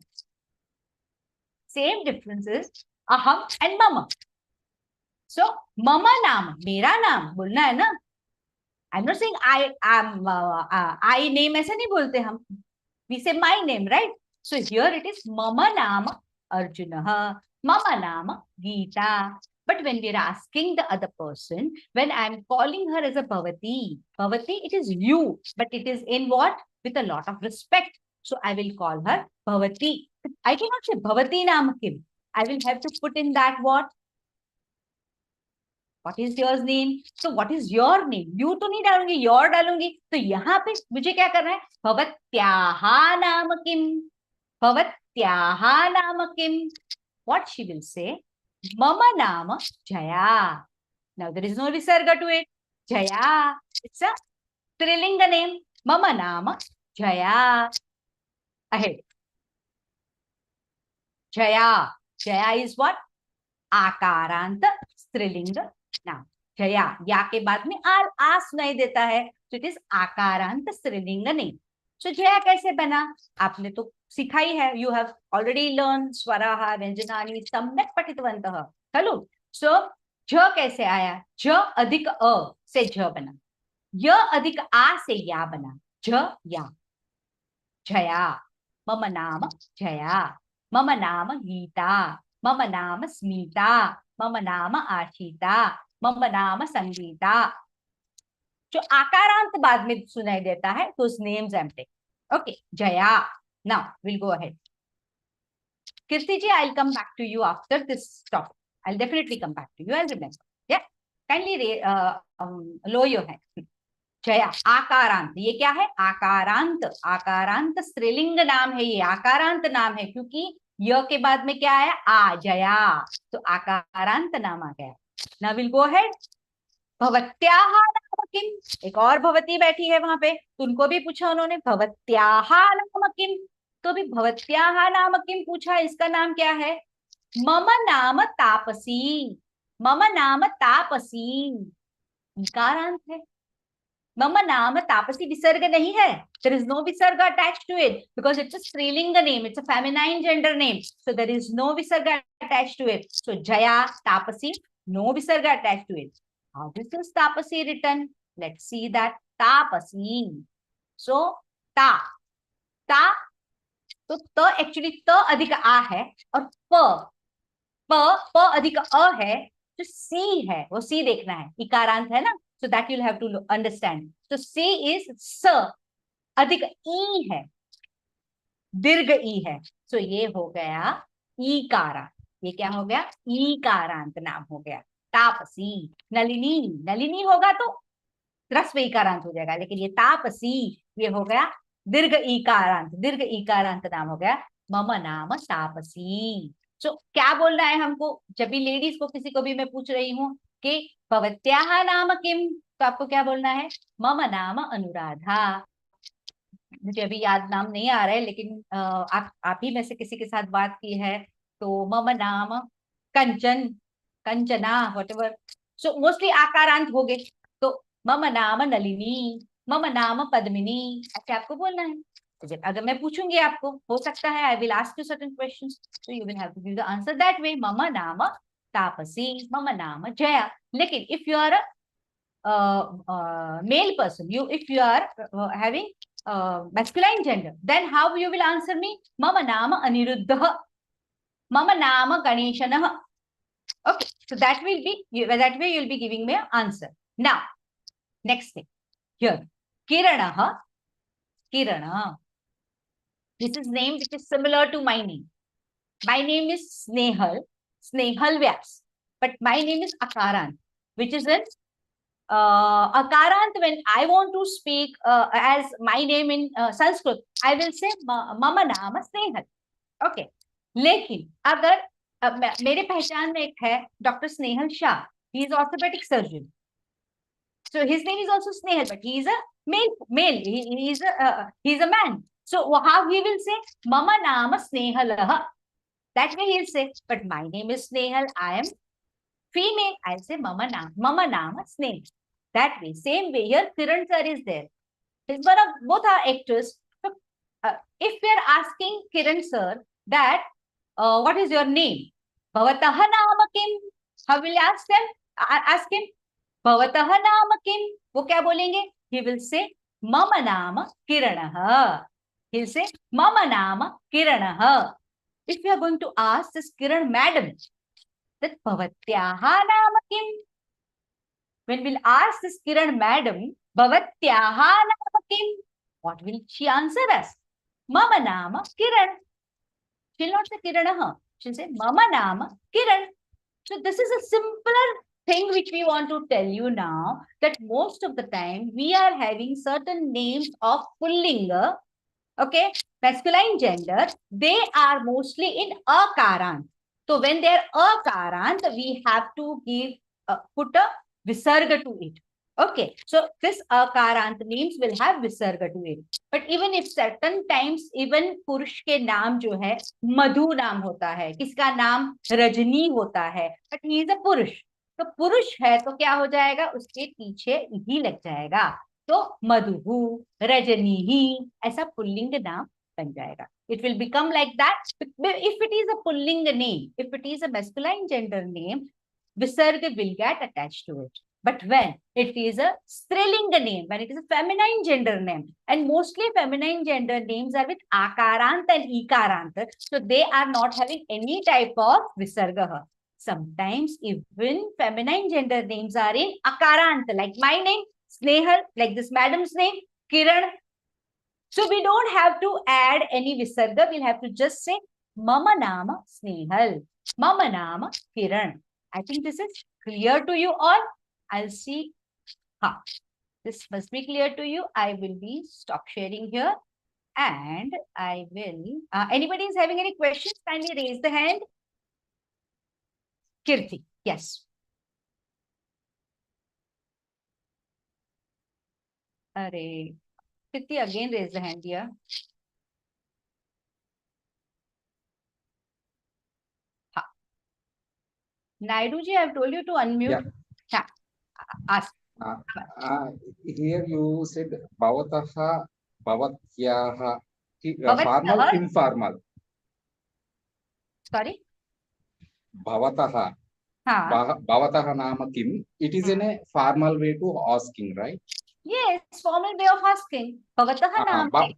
Same difference is aham and mama. So, mama naam, mera naam, बोलना है ना? I'm not saying I am, I name ऐसा नहीं बोलते हम. We say my name, right? So here it is mama naam Arjunah, mama naam Geeta. But when we are asking the other person, when I am calling her as a Bhavati, Bhavati, it is you, but it is in what? With a lot of respect. So I will call her Bhavati. I cannot say Bhavati naam kim. I will have to put in that what? What is your name? So what is your name? You तो नहीं डालूंगी, your डालूंगी. तो यहाँ पे मुझे क्या करना है? भवत्याः नाम किम? भवत्याः नाम किम? What she will say? Mama नाम Jaya. Now there is no visarga to it. Jaya. It's a strilinga name. Mama नाम Jaya. Ahead. Jaya. Jaya is what? आकारांत स्त्रीलिंग. Now, Jaya, या के बाद में आ सुनाई देता है, so it is आकारांत स्त्रीलिंग नेम. So जया कैसे बना? आपने तो सिखाई है. You have already learned स्वराः व्यंजनानि सम्यक् पठितवन्तः. खलु? So ज कैसे आया? ज अधिक अ से ज बना. य अधिक आ से या बना. ज या. जया. मम नाम जया. मम नाम गीता. मम नाम स्मिता. मम नाम आशिता. मम नाम संगीता. जो आकारांत बाद में सुनाई देता है, those names I'm taking. Okay, Jaya. Now we'll go ahead. Kirti ji, I'll come back to you after this topic. I'll definitely come back to you. I'll remember. Yeah, kindly lower your hand. Jaya, आकारांत. ये क्या है? आकारांत. आकारांत स्त्रीलिंग नाम है. ये आकारांत नाम है क्योंकि य के बाद में क्या आया? आ. जया. तो आकारांत नाम आ गया. Now we'll go ahead. भवत्याः नाम किम? एक और भवती बैठी है वहां पे, तो उनको भी पूछा उन्होंने भवत्याः नाम किम. तो भी भवत्याः नाम किम पूछा. इसका नाम क्या है? मम नाम तापसी. मम नाम तापसी. इकारांत है. Mama Nama Tapasi Visarga nahi hai. There is no Visarga attached to it because it's a Strilinga name. It's a feminine gender name. So there is no Visarga attached to it. So Jaya, Tapasi, no Visarga attached to it. How is this Tapasi written? Let's see that. Tapasi. So Ta. Ta. तो त actually त अधिक आ है और प अधिक अ है जो सी है वो सी देखना है इकारांत है ना so that you have to understand तो सी इज स अधिक ई है दीर्घ ई है सो ये हो गया ईकारा ये क्या हो गया ईकारांत नाम हो गया तापसी नलिनी नलिनी होगा तो ह्रस्व इकारांत हो जाएगा लेकिन ये तापसी ये हो गया दीर्घ इकारांत नाम हो गया मम नाम तापसी सो क्या बोलना है हमको जब भी लेडीज को किसी को भी मैं पूछ रही हूँ कि भवत्याः नाम किम तो आपको क्या बोलना है मम नाम अनुराधा मुझे अभी याद नाम नहीं आ रहा है लेकिन आप ही में से किसी के साथ बात की है तो मम नाम कंचन कंचना व्हाटएवर सो मोस्टली आकारांत हो गए तो मम नाम नलिनी मम नाम पद्मिनी ऐसे आपको बोलना है अगर मैं पूछूंगी आपको हो सकता है I will ask you certain questions so you will have to give the answer that way मम नाम तापसी मम नाम जया लेकिन if you are male person you if you are having masculine gender then how you will answer me mama nama aniruddha mama nama ganeshanah okay so that will be that way you will be giving me an answer now next thing here kiranah kirana this is name which is similar to my name is snehal vyas but my name is akarant which is in Akarant, when I want to speak as my name in Sanskrit, I will say Mama Nama Snehal. Okay. लेकिन अगर मेरे पहचान में एक है doctor Snehal Shah he is orthopedic surgeon so his name is also Snehal but he is a male he is a man so how he will say Mama Nama Snehalah that way he will say but my name is Snehal I am female I'll say Mama Nama Snehal that way same way here Kiran sir is there his both are actors so, if we are asking Kiran sir that what is your name Bhavatah naam kim how will ask him Bhavatah naam kim wo kya bolenge he will say Mama naam Kiranah he'll say Mama naam Kiranah if we are going to ask this Kiran madam that Bhavatyaha naam kim when we'll ask this Kiran madam Bhavatyaha naam kim what will she answer us Mama naam Kiran she'll not say Kiranah she'll say Mama naam Kiran so this is a simpler thing which we want to tell you now that most of the time we are having certain names of pullinga okay masculine gender they are mostly in akarant so when they are akarant we have to give put a visarga to it okay so this akarant names will have visarga to it but even if certain times even purush के नाम जो है मधु नाम होता है किसका नाम रजनी होता है but he is a पुरुष तो पुरुष है तो क्या हो जाएगा उसके पीछे ही लग जाएगा तो मधु रजनी ही ऐसा पुल्लिंग नाम बन जाएगा it will become like that if it is a pulling name if it is a masculine gender name visarga will get attached to it but when it is a strilinga name when it is a feminine gender name and mostly feminine gender names are with akarant and ikarant so they are not having any type of visarga sometimes even feminine gender names are in akarant like my name Snehal like this madam's name Kiran so we don't have to add any visarga we'll have to just say Mama Nama Snehal Mama Nama Kiran I think this is clear to you all I'll see this must be clear to you I will be stop sharing here and I will anybody is having any questions kindly raise the hand Kirti yes Arey Kirti again raise the hand here Naidu ji I have told you to unmute Yeah. ask Here you said bhavataha, bhavatyaha. Formal, Bhavatah. informal. Sorry. Bhavataha. हाँ. Bhavataha nama kim. It is in a formal way to asking, right? Yes, formal way of asking. Bhavatah नाम है.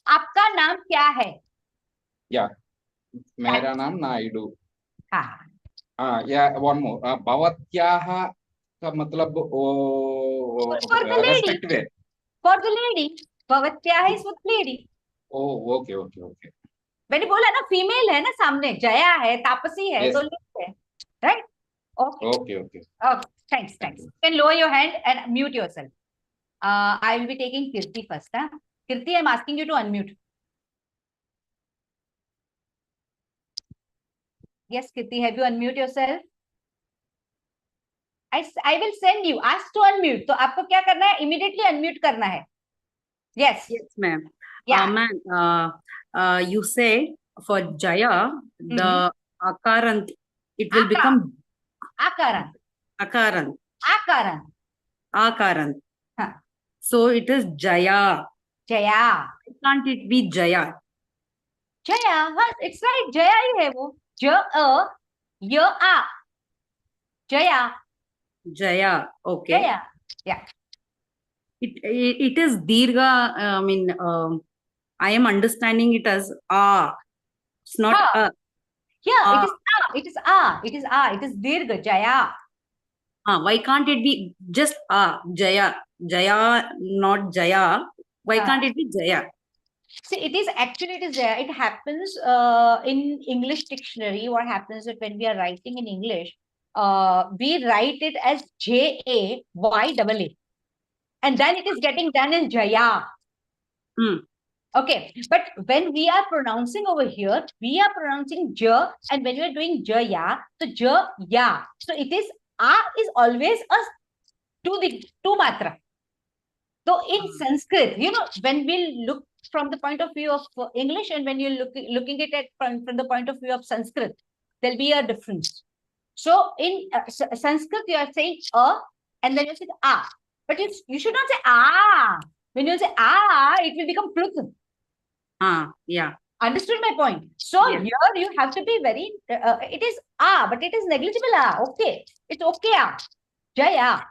आपका नाम क्या है? Yeah. मेरा नाम नायडू. हाँ. Yeah, one more. Bhavatyaha का मतलब For the lady. respect way. For the lady. Bhavatyaha is for the lady. Oh, okay. मैंने बोला ना फीमेल है ना सामने, जया है, तापसी है, Yes. तो लेडी है, right? Okay. Okay. Thanks. You can lower your hand and mute yourself. I will be taking Kirti first. Kirti, I'm asking you to unmute. Yes, Kirti, have you unmute yourself? I will send you. Ask to unmute. तो आपको क्या करना है? Immediately unmute करना है. Yes. Yes, ma'am. Yeah. Ma'am, you said for Jaya, the akarant, it will become Akarant. Akarant. Huh. So it is Jaya. Jaya. Can't it be Jaya? Jaya. हाँ, it's right. Jaya ही है वो. Jaya. Okay. Jaya. Yeah. It is Dirga. I mean, I am understanding it as A. It's not A. Yeah, it is A. It is Dirga. Jaya. Why can't it be just A? Jaya. Jaya, not Jaya. Why can't it be Jaya? See, it is Jaya. It happens in English dictionary. What happens is when we are writing in English, we write it as Jayya. And then it is getting done in Jaya. Okay, but when we are pronouncing over here, we are pronouncing Ja, and when we are doing Jaya, so Ja. So it is A is always a two matra. So in Sanskrit, when we look from the point of view of English and when you're looking at it from the point of view of Sanskrit, there'll be a difference. So in Sanskrit, you are saying A and then you say A. But you should not say A. When you say A, it will become Prut. Yeah. Understood my point? So here you have to be very, it is A, but it is negligible A. Okay. It's okay A. Jaya.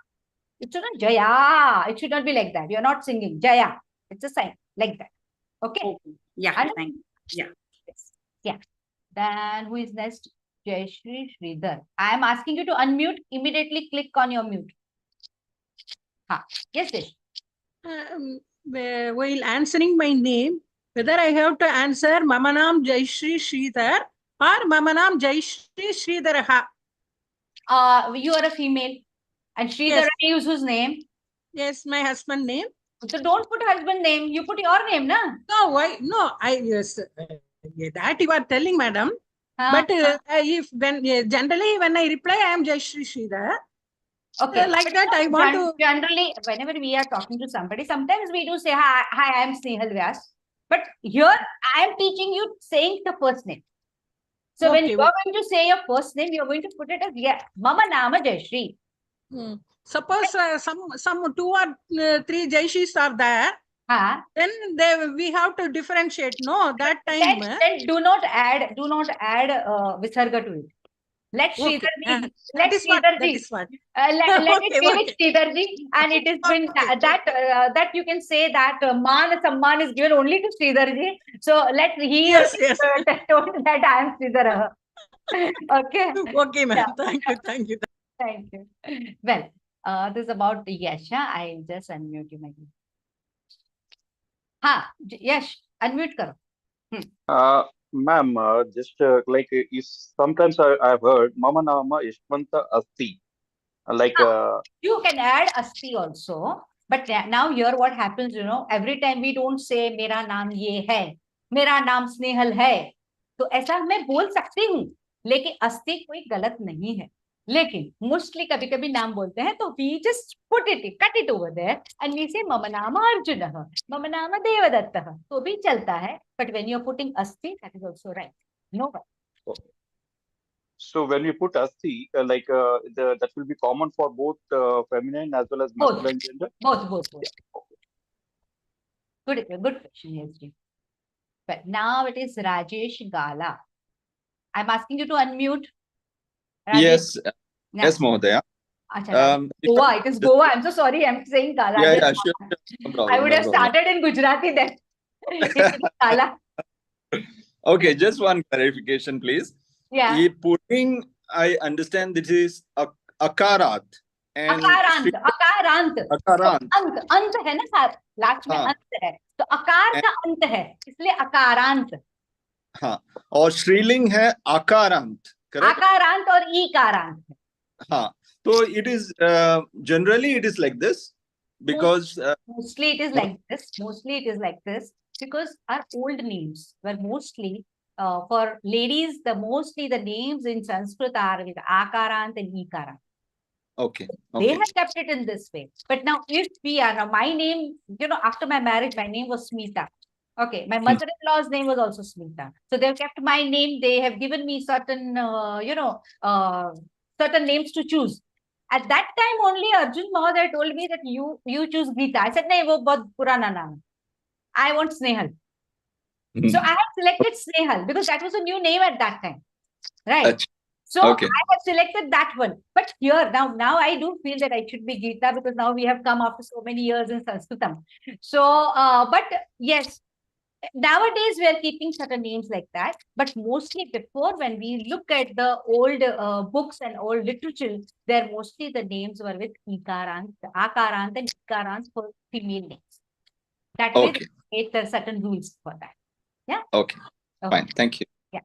It should not Jaya. It should not be like that. You're not singing Jaya. It's a sign like that. Okay. Yeah. Thank you. Yeah. Yes. Yeah. Then who is next? Jayashree Sridhar. I am asking you to unmute. Immediately click on your mute. Yes, Desh. While answering my name, whether I have to answer Mamanam Jayashree Sridhar or Mamanam Jayashree Sridhar. You are a female. And Sridhar is whose name? Yes, my husband name. So don't put husband name. You put your name, na? No, why? No, that you are telling, madam. But if generally when I reply, I am Jayashree Sridhar. Okay. Like that, I want to. Generally, whenever we are talking to somebody, sometimes we do say, hi, I am Snehal Vyas. But here, I am teaching you saying the first name. So when you are going to say your first name, you are going to put it as Mama Nama Jayashree. Suppose some 2 or 3 Jayashree are there. Then we have to differentiate. No, that time. Then do not add Visarga to it. Let Sridhar be. Let Sridhar be. Let it be with Sridhar ji, and it is been that you can say that Samman is given only to Sridhar ji. So let he told that I am Sridhar. Okay. Okay, ma'am. Thank you. Thank you. Well, this is about Yash. I'll just unmute you, my dear. Yash, unmute karo. Ma'am, just like is sometimes I've heard Mama Nama Ishvanta Asti. You can add Asti also. But now here what happens, every time we don't say Mera naam ye hai, Mera naam Snehal hai. तो ऐसा मैं बोल सकती हूँ, लेकिन Asti कोई गलत नहीं है. लेकिन मोस्टली कभी कभी नाम बोलते हैं तो we just cut it over there and we say Mama Nama Arjunah, Mama Nama Devadattah. तो भी चलता है, but when you're putting Asti, that is also right. No. So when we put asti, that will be common for both feminine as well as Both. masculine gender. Both. Good question, yes, Ji. But now it is Rajesh Gala. I'm asking you to unmute. Rajesh. Yes, yes, Mahodaya. Goa, it is Goa. I'm so sorry. I'm saying Gala. Yeah, sure. No problem. I would have started in Gujarati then. It is Gala. Okay, just one clarification, please. Yeah. Putting, I understand this is akarat. And Akarant. अंत है ना साथ last में अंत है तो अकार का अंत है इसलिए अकारांत. हाँ, और श्रीलिंग है आकारांत. आकारांत और ईकारांत. हाँ, तो it is generally it is like this because mostly it is like this because our old names were mostly for ladies. The names in Sanskrit are with akarant and ikarant. Okay. They have kept it in this way. But now if we are, now my name, after my marriage, my name was Smita. Okay. My mother-in-law's name was also Smita. So they've kept my name. They have given me certain, certain names to choose. At that time only Arjun Mahodaya told me that you choose Geeta. I said, nahi, wo bahut purana naam. I want Snehal. So I have selected Snehal because that was a new name at that time. Right. So I have selected that one. But here, now I do feel that I should be Geeta because now we have come after so many years in Sanskritam. So, but yes, nowadays we are keeping certain names like that. But mostly before, when we look at the old books and old literature, there mostly the names were with Ikarant, Akarant and Ikarant for female names. That way, there are certain rules for that. Yeah? Okay. Fine. Thank you. Yeah.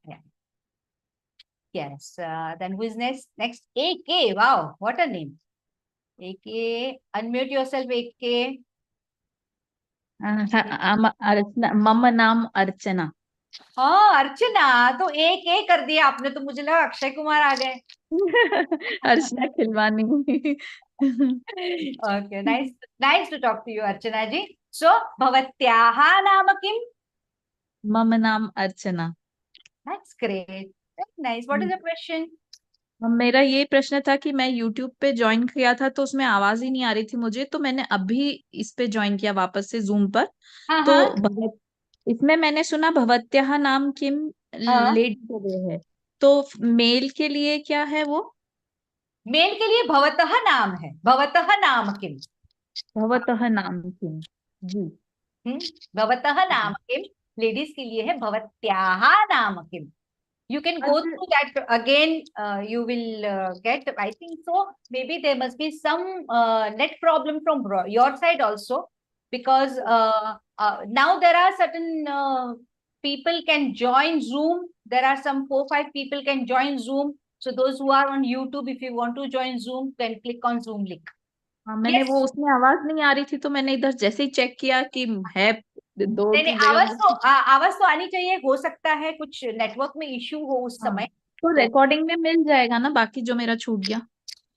Yes. Then who is next? Next, AK. Wow, what a name. AK. Unmute yourself, AK. मम नाम अर्चना. हाँ, अर्चना. तो AK कर दिया आपने, तो मुझे लगा अक्षय कुमार आ गए. अर्चना Khilwani. Okay, nice to talk to you, Archana ji. So, भवत्याः नाम किम? मम नाम अर्चना. That's great. Very nice. What is the question? मेरा ये प्रश्न था कि मैं YouTube पे ज्वाइन किया था तो उसमें आवाज ही नहीं आ रही थी मुझे, तो मैंने अभी इस पे ज्वाइन किया वापस से Zoom पर. तो इसमें मैंने सुना भवत्याः नाम किम लेडी के लिए है, तो मेल के लिए क्या है वो? मेल के लिए भवतः नाम है. भवतः नाम किम? भवतः नाम किम. जी. भवतः नाम किम लेडीज के लिए है. भवत्याः नाम किम. You can go through that again. You will get, I think so. Maybe there must be some net problem from your side also, because now there are certain people can join Zoom. There are some 4-5 people can join Zoom. So those who are on YouTube, if you want to join Zoom, can click on Zoom link. मैंने वो उसमें आवाज नहीं आ रही थी तो मैंने इधर जैसे ही चेक किया कि है नहीं, आवाज तो आनी चाहिए. हो सकता है कुछ नेटवर्क में इश्यू हो उस समय, तो रिकॉर्डिंग में मिल जाएगा ना बाकी जो मेरा छूट गया.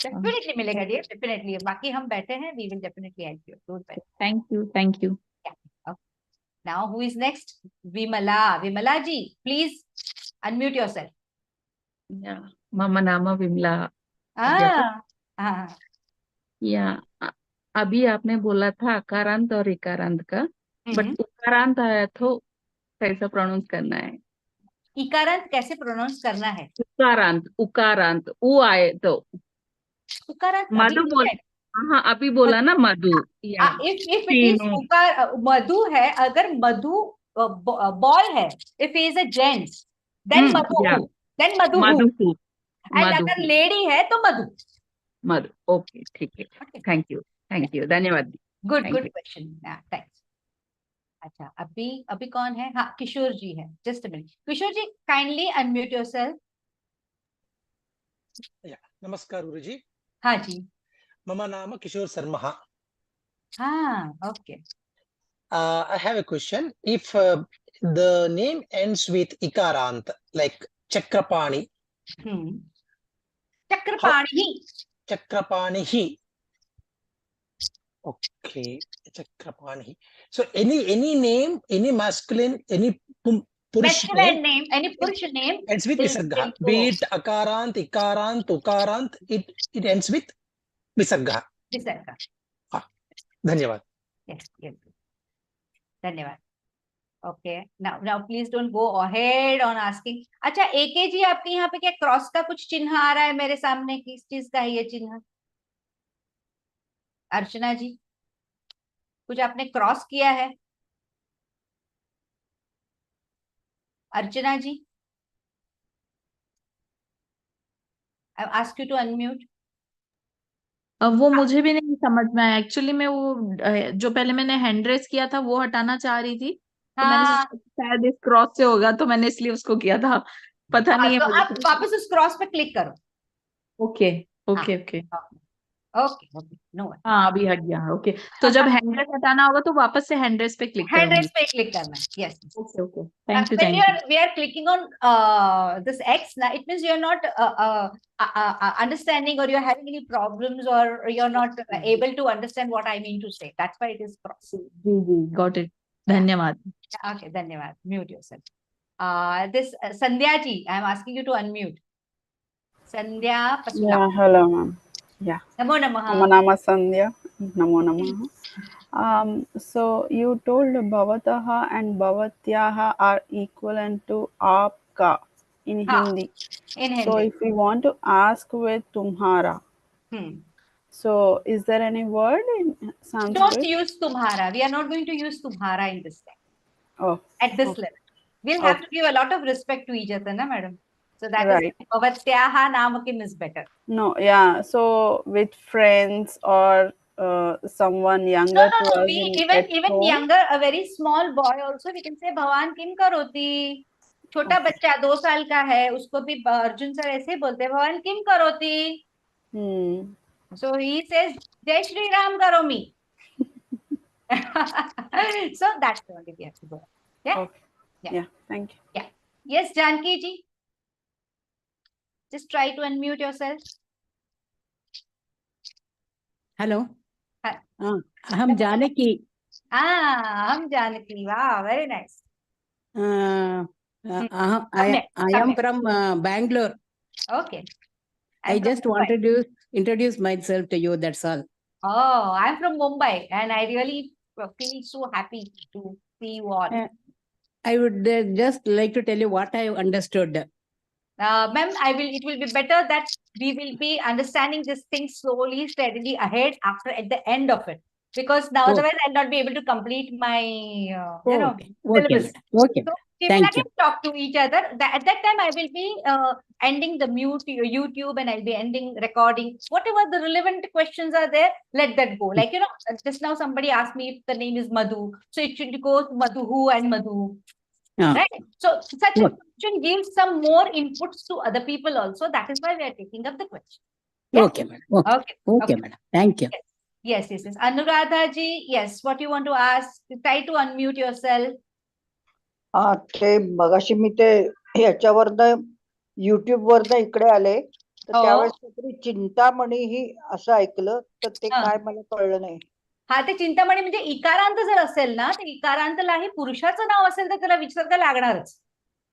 डेफिनेटली मिलेगा डियर, डेफिनेटली. बाकी हम बैठे हैं. We will definitely help you. Don't worry. Thank you. Now who is next? Vimala ji, please unmute yourself. मम नाम विमला. या अभी आपने बोला था अकारांत और इकारांत का, बट उकारांत आया तो कैसा प्रोनाउंस करना है? इकारांत कैसे प्रोनाउंस करना है? उकारांत उ आए तो उकारांत. मधु बोल. हाँ, अभी बोला ना madhu. If it is madhu है, अगर मधु बॉय है, if he is a gents then madhu. And अगर लेडी है तो मधु. ओके, ठीक है. Thank you. धन्यवाद. Good question. थैंक्स. अच्छा, अभी कौन है? हाँ, किशोर जी है. Just a minute. Kishore ji, kindly unmute yourself. नमस्कार गुरुजी. हाँ जी. मम नाम किशोर शर्मा. हाँ, okay. I have a question. If the name ends with ikarant, like Chakrapani. Chakrapani. Okay, Chakrapani. So any name, any masculine, any Purush masculine name name, any Purush name ends with will Visarga. go. Be it Akarant, Ikarant, Ukarant, it ends with Visarga. Visarga. Dhanyavad. Yes, yes. Dhanyavad. Okay. Now please don't go ahead on asking. अच्छा AK जी आपके यहाँ पे क्या cross का कुछ चिन्ह आ रहा है मेरे सामने, किस चीज का है ये चिन्ह? अर्चना जी कुछ आपने क्रॉस किया है? अर्चना जी, I ask you to unmute. वो मुझे भी नहीं समझ में आया एक्चुअली। मैं वो जो पहले मैंने हैंड रेस किया था वो हटाना चाह रही थी, तो मैंने सोचा शायद इस क्रॉस से होगा, तो मैंने इसलिए उसको किया था। पता नहीं है तो मुझे। आप वापस उस क्रॉस पे क्लिक करो। Okay okay okay okay okay, no हाँ अभी हट गया। ओके, तो जब हैंड रेस हटाना होगा तो वापस से हैंड रेस पे क्लिक हैंड करूंगी। रेस पे क्लिक करना है। Yes okay okay, thank you when thank you. we are clicking on this X now, it means you're not understanding, or you're having any problems, or you're not able to understand what I mean to say. That's why it is cross. जी जी, got it, धन्यवाद। Okay, धन्यवाद. Mute yourself. This Sandhya ji, I am asking you to unmute. Sandhya Pasula. Yeah, hello, ma'am. Yeah. Namo namaha. Mama nama Sandhya. Namo namaha. So you told Bhavataha and Bhavatyaha are equivalent to aapka in Hindi. In So Hindi. if we want to ask with tumhara, so is there any word in Sanskrit? Don't use tumhara. We are not going to use tumhara in this time. Oh. At this level. We'll have to give a lot of respect to each other, na madam? So that Right. is Bhavatyaha namakim is better. No, yeah. So with friends or someone younger to us We in, even at home. younger, a very small boy also, we can say भगवान किम करोति. छोटा बच्चा 2 साल का है, उसको भी Arjun sir ऐसे ही बोलते हैं, भगवान किम करोति. So he says जय श्री राम करोमि. So that's the only we have to go. Yeah. Okay. Yeah. Thank you. Yeah. Yes, Janki ji. Just try to unmute yourself. Hello, Hi. हम जानकी। हम Janaki. Wow, very nice. I am from Bangalore. Okay. I just wanted to introduce myself to you, that's all. Oh, I'm from Mumbai, and I really feel so happy to see you all. I would just like to tell you what I understood. Ma'am, it will be better that we will be understanding this thing slowly, steadily ahead at the end of it. Because now otherwise I'll not be able to complete my, syllabus. Okay. So we will Thank again talk to each other. At that time, I will be ending the mute YouTube, and I'll be ending recording. Whatever the relevant questions are there, let that go. Like, just now somebody asked me if the name is Madhu. So it should go to Madhu and Madhu. Right? So such a question gives some more inputs to other people also. That is why we are taking up the question. Yeah? Okay, madam. Okay, madam. Thank you. Yes. Anuradha ji, yes, what you want to ask? Try to unmute yourself. ते मगाशी मी ते ह्याच्यावरनं YouTube वरनं इकडे आले, तर त्यावेळेस काहीतरी चिंतामणी ही असं ऐकलं, तर ते काय मला कळलं नाही. हा, ते चिंतामणी म्हणजे इकारांत जर असेल ना, तर इकारांतलाही पुरुषाचं नाव असेल तर त्याला विसर्ग लागणारच.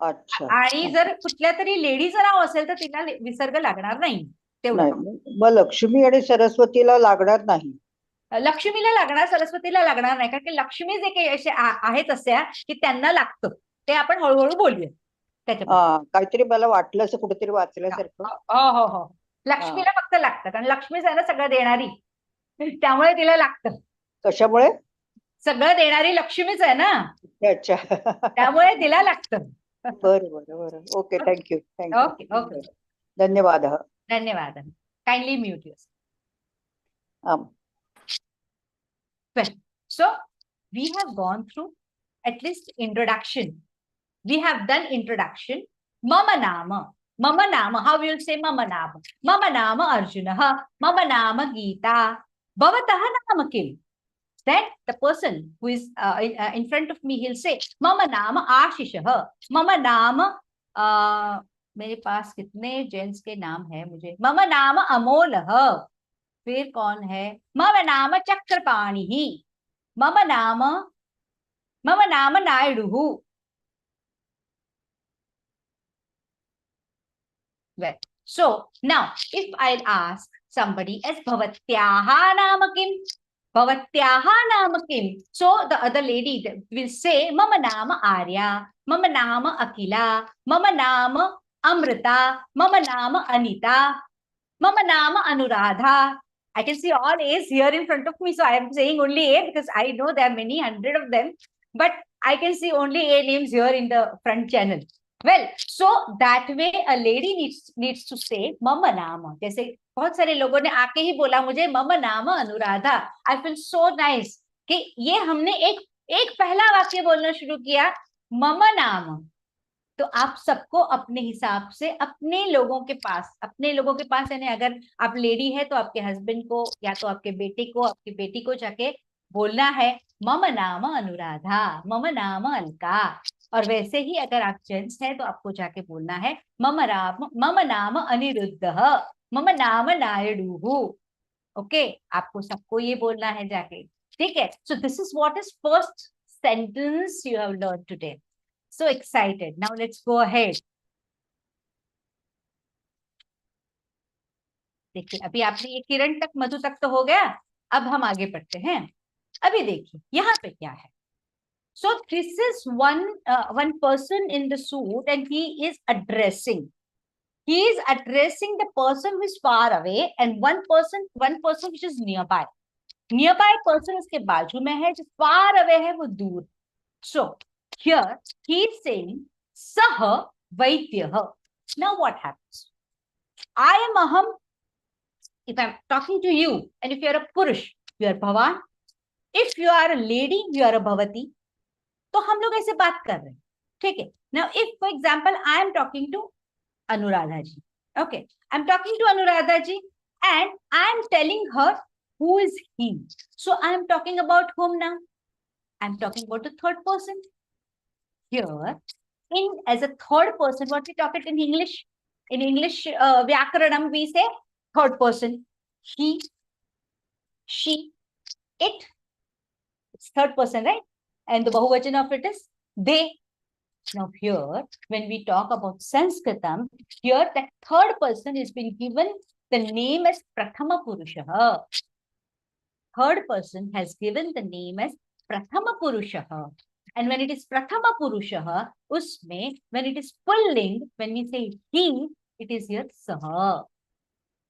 अच्छा. आणि जर कुठल्या तरी लेडीचं नाव असेल तर तिला विसर्ग लागणार नाही. तेवढं. मग लक्ष्मी आणि सरस्वतीला लागणार नाही. लक्ष्मीला लागणार, सरस्वतीला लागणार नाही, कारण की लक्ष्मी जे काही असे आहेत अशा की त्यांना लागतं, ते आपण हळूहळू बोलूया त्याच्या. काहीतरी मला वाटलं असं कुठेतरी वाचल्यासारखं. हो. लक्ष्मीला फक्त लागतं, कारण लक्ष्मीच आहे ना सगळं देणारी, त्यामुळे तिला लागतं. कशामुळे? सगळं देणारी लक्ष्मीच आहे ना. अच्छा. त्यामुळे तिला लागतं. बरं. Okay, thank you. ओके. धन्यवाद. Kindly mute yourself. Well, so we have gone through at least introduction. We have done introduction. Mama nama. How will you say mama nama? Mama nama Arjuna. Mama nama Gita. Bhavataha nama kim? Then the person who is in front of me, he'll say mama nama Ashishah. Mama nama मेरे पास कितने gents के नाम है मुझे. मम नाम अमोल. फिर कौन है? मम नाम चक्रपाणि. मम नाम Naidu. Well, so now if I'll ask somebody as Bhavatyaha nama kim? Bhavatyaha nama kim? So the other lady will say Mama nama Arya, Mama nama Akila, Mama nama Amrita, Mama nama Anita, Mama nama Anuradha. I can see all A's here in front of me, so I am saying only A because I know there are many hundred of them, but I can see only A names here in the front channel. Well, so that way a lady needs to say Mama nama. जैसे बहुत सारे लोगों ने आके ही बोला मुझे Mama nama Anuradha. I feel so nice कि ये हमने एक पहला वाक्य बोलना शुरू किया Mama nama. तो आप सबको अपने हिसाब से अपने लोगों के पास यानी अगर आप लेडी है तो आपके हस्बैंड को या तो आपके बेटे को आपकी बेटी को जाके बोलना है मम नाम अनुराधा, मम नाम अलका। और वैसे ही अगर आप जेंट्स है तो आपको जाके बोलना है मम नाम अनिरुद्ध, मम नाम नायडू। ओके, आपको सबको ये बोलना है जाके, ठीक है। So this is what is first sentence you have learn today. So excited. Now let's go ahead. देखिए अभी आपने ये किरण तक मधु तक तो हो गया, अब हम आगे बढ़ते हैं। अभी देखिए यहाँ पे क्या है। So this is one person in the suit and he is addressing the person who is far away and one person which is nearby. Nearby person उसके बाजू में है, जो far away है वो दूर। So here he is saying Saha Vaidyah. Now what happens? I am Aham. If I'm talking to you, and if you are a Purush, you are Bhavan. If you are a lady, you are a Bhavati. तो हम लोग ऐसे बात कर रहे हैं, ठीक है। Now if for example I am talking to Anuradha ji, okay, I'm talking to Anuradha ji and I am telling her who is he. So I am talking about whom now? I'm talking about the third person. Here, as a third person, what we talk it in English? In English, Vyakaranam, we say third person. He, she, it. It's third person, right? And the Bahuvachan of it is they. Now here, when we talk about Sanskritam, here that third person is been given the name as Prathama Purusha. Third person has given the name as Prathama Purusha. And when it is Prathama Purusha, usme, when it is pulling, when we say he, it is here Saha.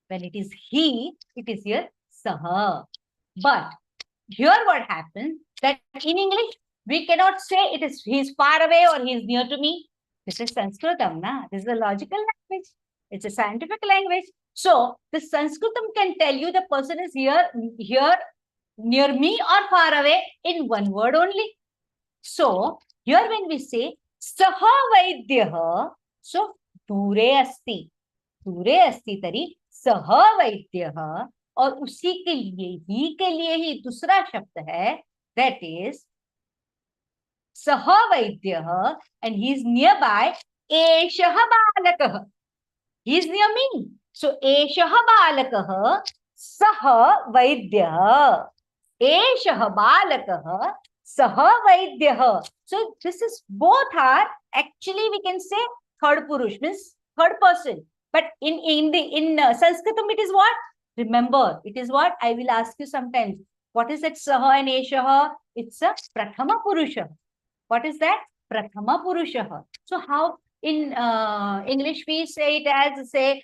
When it is he, it is here Saha. But here what happens, that in English, we cannot say it is he is far away or he is near to me. This is Sanskritam, na? This is a logical language. It's a scientific language. So the Sanskritam can tell you the person is here, near me or far away in one word only. So here when we say Saha Vaidyah, so Dure Asti tari Saha Vaidyah, और उसी के लिए ही दूसरा शब्द है, that is Saha Vaidyah, and he is nearby Eshah Balakah. He is near me. So Eshah Balakah Saha Vaidyah. Eshah Balakah Saha Vaidyah. So this is both are actually we can say third Purush, means third person. But in Sanskritam it is what? Remember, it is what? I will ask you sometimes. What is that Saha and Eshaha? It's a Prathama Purusha. What is that? Prathama Purusha. So how in English we say it as say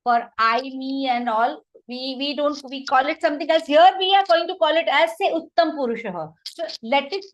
for I, me and all, we call it something else. Here we are going to call it as say Uttam Purusha. So let it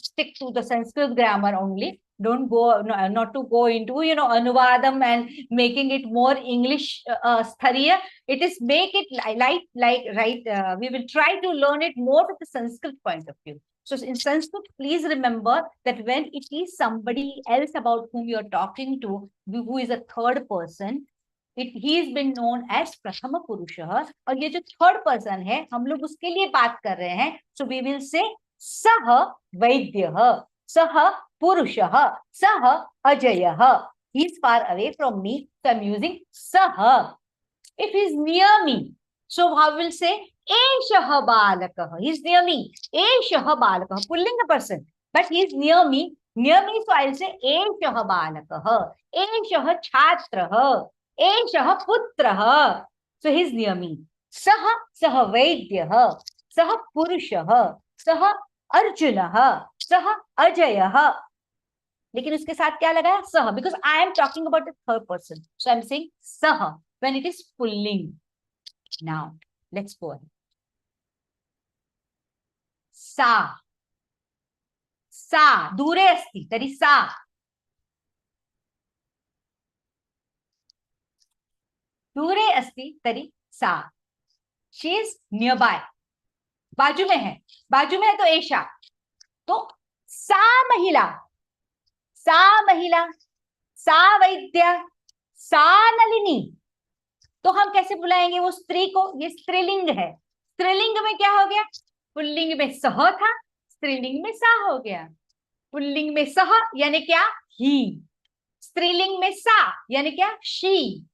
stick to the Sanskrit grammar only. Don't go not to go into Anuvadam and making it more English sthariya. It is make it right. We will try to learn it more with the Sanskrit point of view. So in Sanskrit, please remember that when it is somebody else about whom you are talking to, who is a third person, he has been known as Prathama Purusha. और ये जो third person है, हम लोग उसके लिए बात कर रहे हैं. So we will say Saha Vaidyah, Saha Purusha, Saha Ajayah. He is far away from me, so I'm using Saha. If he is near me, so how will say Eshaha Balakah. He is near me. Eshaha Balakah, pulling a person, but he is near me. near me, so I'll say eshah balakah, eshah chhatrah, eshah putrah. So he's near me. Sah vaidyah, sah purushah, sah arjunah, sah ajayah. लेकिन उसके साथ क्या लगाया? सह, because I am talking about the third person. So I'm saying sah when it is pulling. Now let's go ahead. Sa. Sa. Dure asti. Tari sa. Dure asti. Tari sa. She is nearby. बाजू में है. बाजू में है तो एशा. तो सा महिला. सा महिला. सा वैद्या. सा नलिनी. तो हम कैसे बुलाएंगे वो स्त्री को? ये स्त्रीलिंग है. स्त्रीलिंग में क्या हो गया? पुल्लिंग में सह था, स्त्रीलिंग में सा हो गया. पुल्लिंग में सह यानी क्या? ही. स्त्रीलिंग में सा यानी क्या? शी.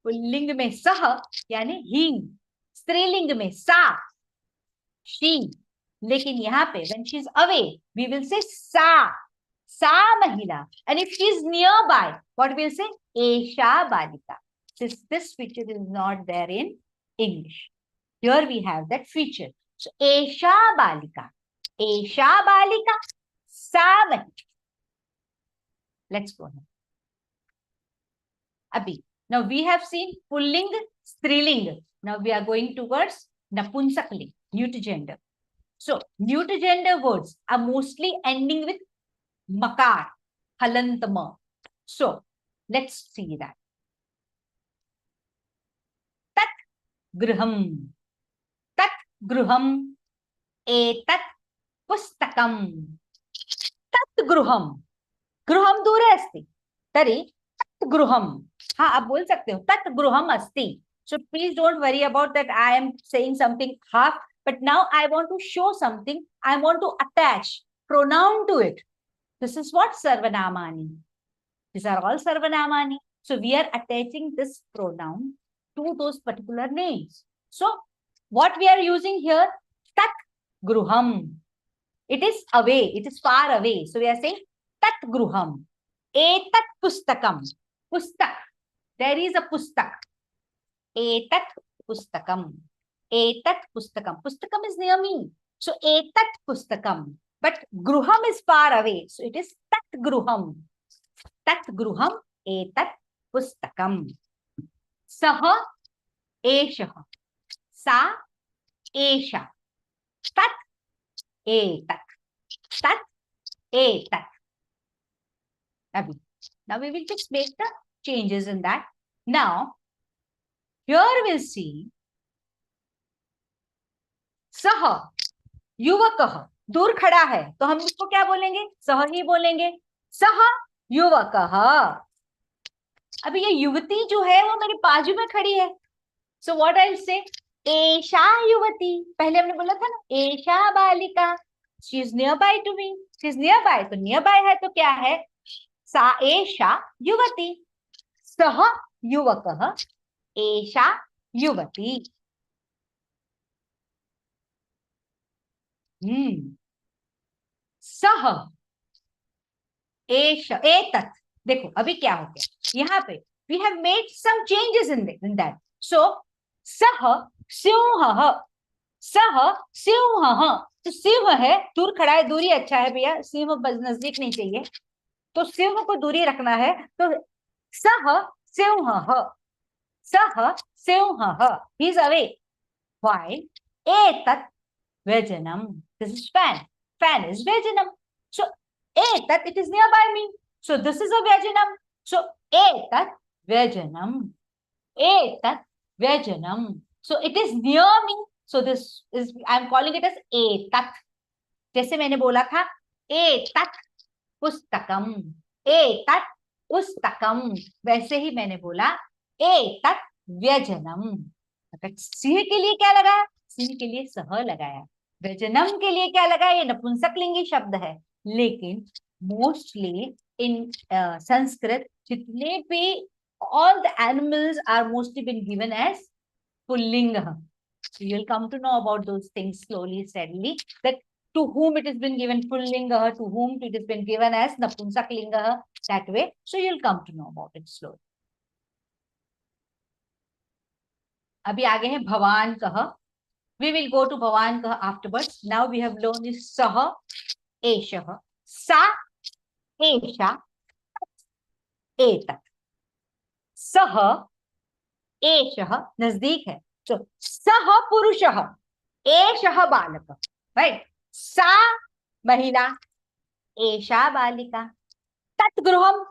पुल्लिंग में सह यानी ही, स्त्रीलिंग में सा, शी. लेकिन यहाँ पे when she is away, we will say सा. सा महिला. And if she is nearby, what we'll say? Esha balika. This feature is not there in English. Here we have that feature. So Esha balika. Esha balika. Sa mahila. Let's go ahead. Abhi. Now we have seen pulling, striling. Now we are going towards napunsakling, neuter gender. So neuter gender words are mostly ending with makar, halantama. So let's see that. Tat gruham. Tat gruham. Etat pustakam. Tat gruham. Gruham दूरे अस्ति. तरी tat gruham. हाँ, आप बोल सकते हो tat gruham अस्ति. So please don't worry about that. I am saying something half, but now I want to show something. I want to attach pronoun to it. This is what sarvanamani. These are all sarvanamani. So we are attaching this pronoun to those particular names. So what we are using here? Tat gruham. It is away. It is far away. So we are saying tat gruham. Etat pustakam. Pustak. There is a pustak. Etat pustakam. Etat pustakam. Pustakam is near me. So etat pustakam. But gruham is far away. So it is tat gruham. Tat gruham. Etat pustakam. Saha eshaha. Sa esha. Tat etat. Tat etat. Now we will just make the changes in that. Now, here we'll see सह युवकः. दूर खड़ा है तो हम इसको क्या बोलेंगे? सह ही बोलेंगे. सह युवकः. अभी ये युवती जो है वो मेरे बाजू में खड़ी है. So what I will say? एषा युवती. पहले हमने बोला था ना एषा बालिका. She is nearby to me. She is nearby. तो नियर बाय है तो क्या है? सा एषा युवती. सह युवकः. एषा युवती. सह एष एतत्. देखो अभी क्या हो गया यहाँ पे? We have made some changes in that. So सह सिंहः. सह सिंहः. तो सिंह है, दूर खड़ा है. दूरी अच्छा है भैया, सिंह नजदीक नहीं चाहिए. तो सिंह को दूरी रखना है. तो सह सिंहः. सह सिंहः. He is away. व्हाइल एतत् व्यजनम. This is fan. Fan is Vyajanam. So, etat, it is nearby me. So, this is a Vyajanam. So, etat Vyajanam. Etat Vyajanam. So, it is near me. So, this is, I am calling it as etat. जैसे मैंने बोला था, etat pustakam. Etat pustakam. वैसे ही मैंने बोला, etat Vyajanam. Singh के लिए क्या लगाया? सिंह के लिए सह लगाया. व्यजनम के लिए क्या लगा? ये नपुंसकलिंगी शब्द है. लेकिन मोस्टली इन संस्कृत जितने भी all the animals are mostly been given as pullinga. So you'll come to know about those things slowly, steadily. That to whom it has been given pullinga, to whom it has been given as napunsaklinga, that way. So you'll come to know about it slowly. अभी आगे है भवान कह. We will go to भवान कह afterwards. Now we have learned is सह, एषः, सा, एषा, एतत्. सह, एषः नजदीक है. So सह पुरुषः, एषः बालकः. Right? सा महिला, एषा बालिका. तत् गृहम्,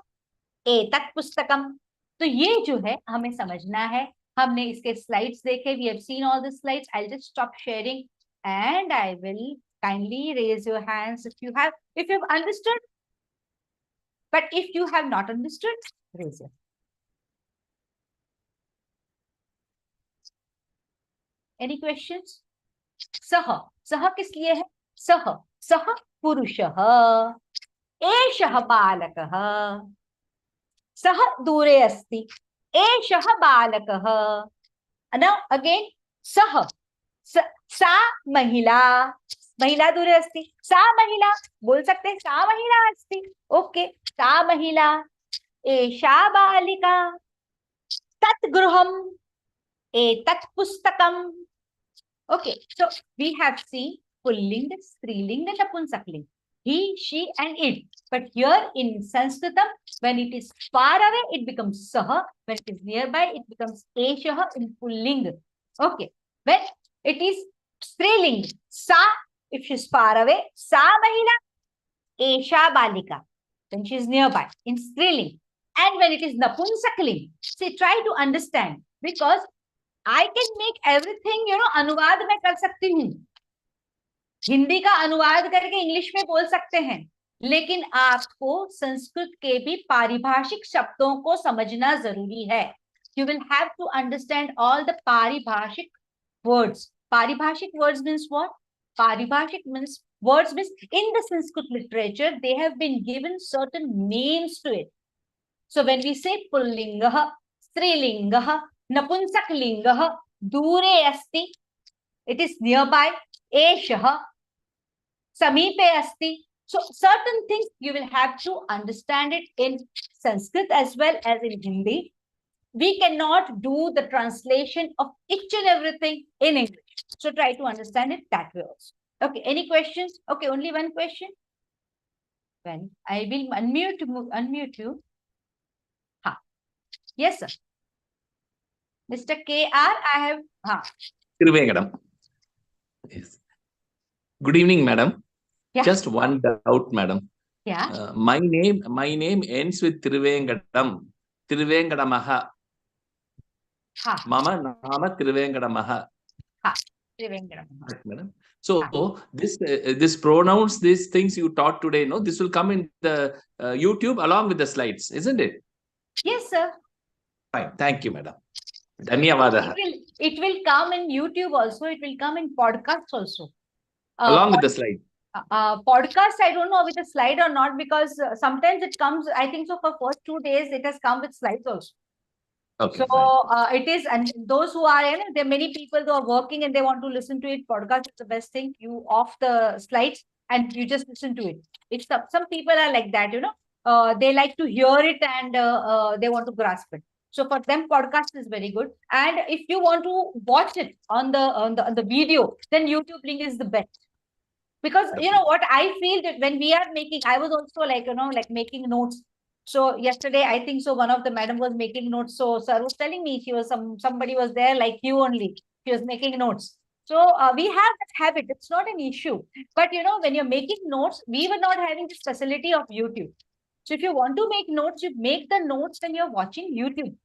एतत् पुस्तकम्. तो ये जो है हमें समझना है. हमने इसके स्लाइड्स देखे. We have seen all the slides. I'll just stop sharing and I will kindly raise your hands if you have understood. But if you have not understood, raise your hand. Any questions? सह, सह किस लिए है? सह, सह पुरुषः, एषः बालकः. सह दूरे अस्ति, एषः बालकः. Now again, सह, सा महिला, महिला दूरे अस्ति. सा महिला बोल सकते हैं, सा महिला अस्ति. ओके, सा महिला. एषा बालिका. तत् गृहम्, एतत् पुस्तकम्. Okay, so we have seen pulling, striling, and napunsakling. He, she, and it. But here in Sanskritam, when it is far away, it becomes saha. When it is nearby, it becomes eshaha in pulling. Okay. When it is striling, sa, if she is far away, sa mahila, esha balika. Then she is nearby in striling. And when it is napunsakling, see, try to understand, because I can make everything, अनुवाद मैं कर सकती हूँ. हिंदी का अनुवाद करके English में बोल सकते हैं, लेकिन आपको संस्कृत के भी पारिभाषिक शब्दों को समझना जरूरी है. You will have to understand all the पारिभाषिक words. पारिभाषिक words means what? पारिभाषिक means words means in the Sanskrit literature they have been given certain names to it. So when we say pullinga, strilinga, napunsaklinga, दूरे अस्ति, it is nearby. एषः समीपे अस्ति. So certain things you will have to understand it in Sanskrit as well as in Hindi. We cannot do the translation of each and everything in English. So try to understand it that way also. Okay, any questions? Okay, only one question. When I will unmute you. Ha. Yes, sir. Mr. KR, I have. Ha. Madam. Yes. Good evening, madam. Yeah. Just one doubt, madam. Yeah. My name ends with Trivengadam. Trivengadamaha. Ha. Mama nama Trivengadamaha. Ha. Trivengadamaha. Right, madam. So this pronouns, these things you taught today, no, this will come in the YouTube along with the slides, isn't it? Yes, sir. Fine. Thank you, madam. Dhanyavadaha. It will come in YouTube also. It will come in podcasts also. Along with the slide. Podcast, I don't know with a slide or not, because sometimes it comes, I think so for first 2 days, it has come with slides also. Okay. So it is, and those who are, there are many people who are working and they want to listen to it. Podcast is the best thing. You off the slides and you just listen to it. It's some people are like that, they like to hear it and they want to grasp it. So for them, podcast is very good. And if you want to watch it on the video, then YouTube link is the best. Because what I feel that when we are making, I was also like making notes. So yesterday, I think so one of the madam was making notes. So sir was telling me she was somebody was there like you only. She was making notes. So we have that habit. It's not an issue. But when you're making notes, we were not having this facility of YouTube. So if you want to make notes, you make the notes when you're watching YouTube.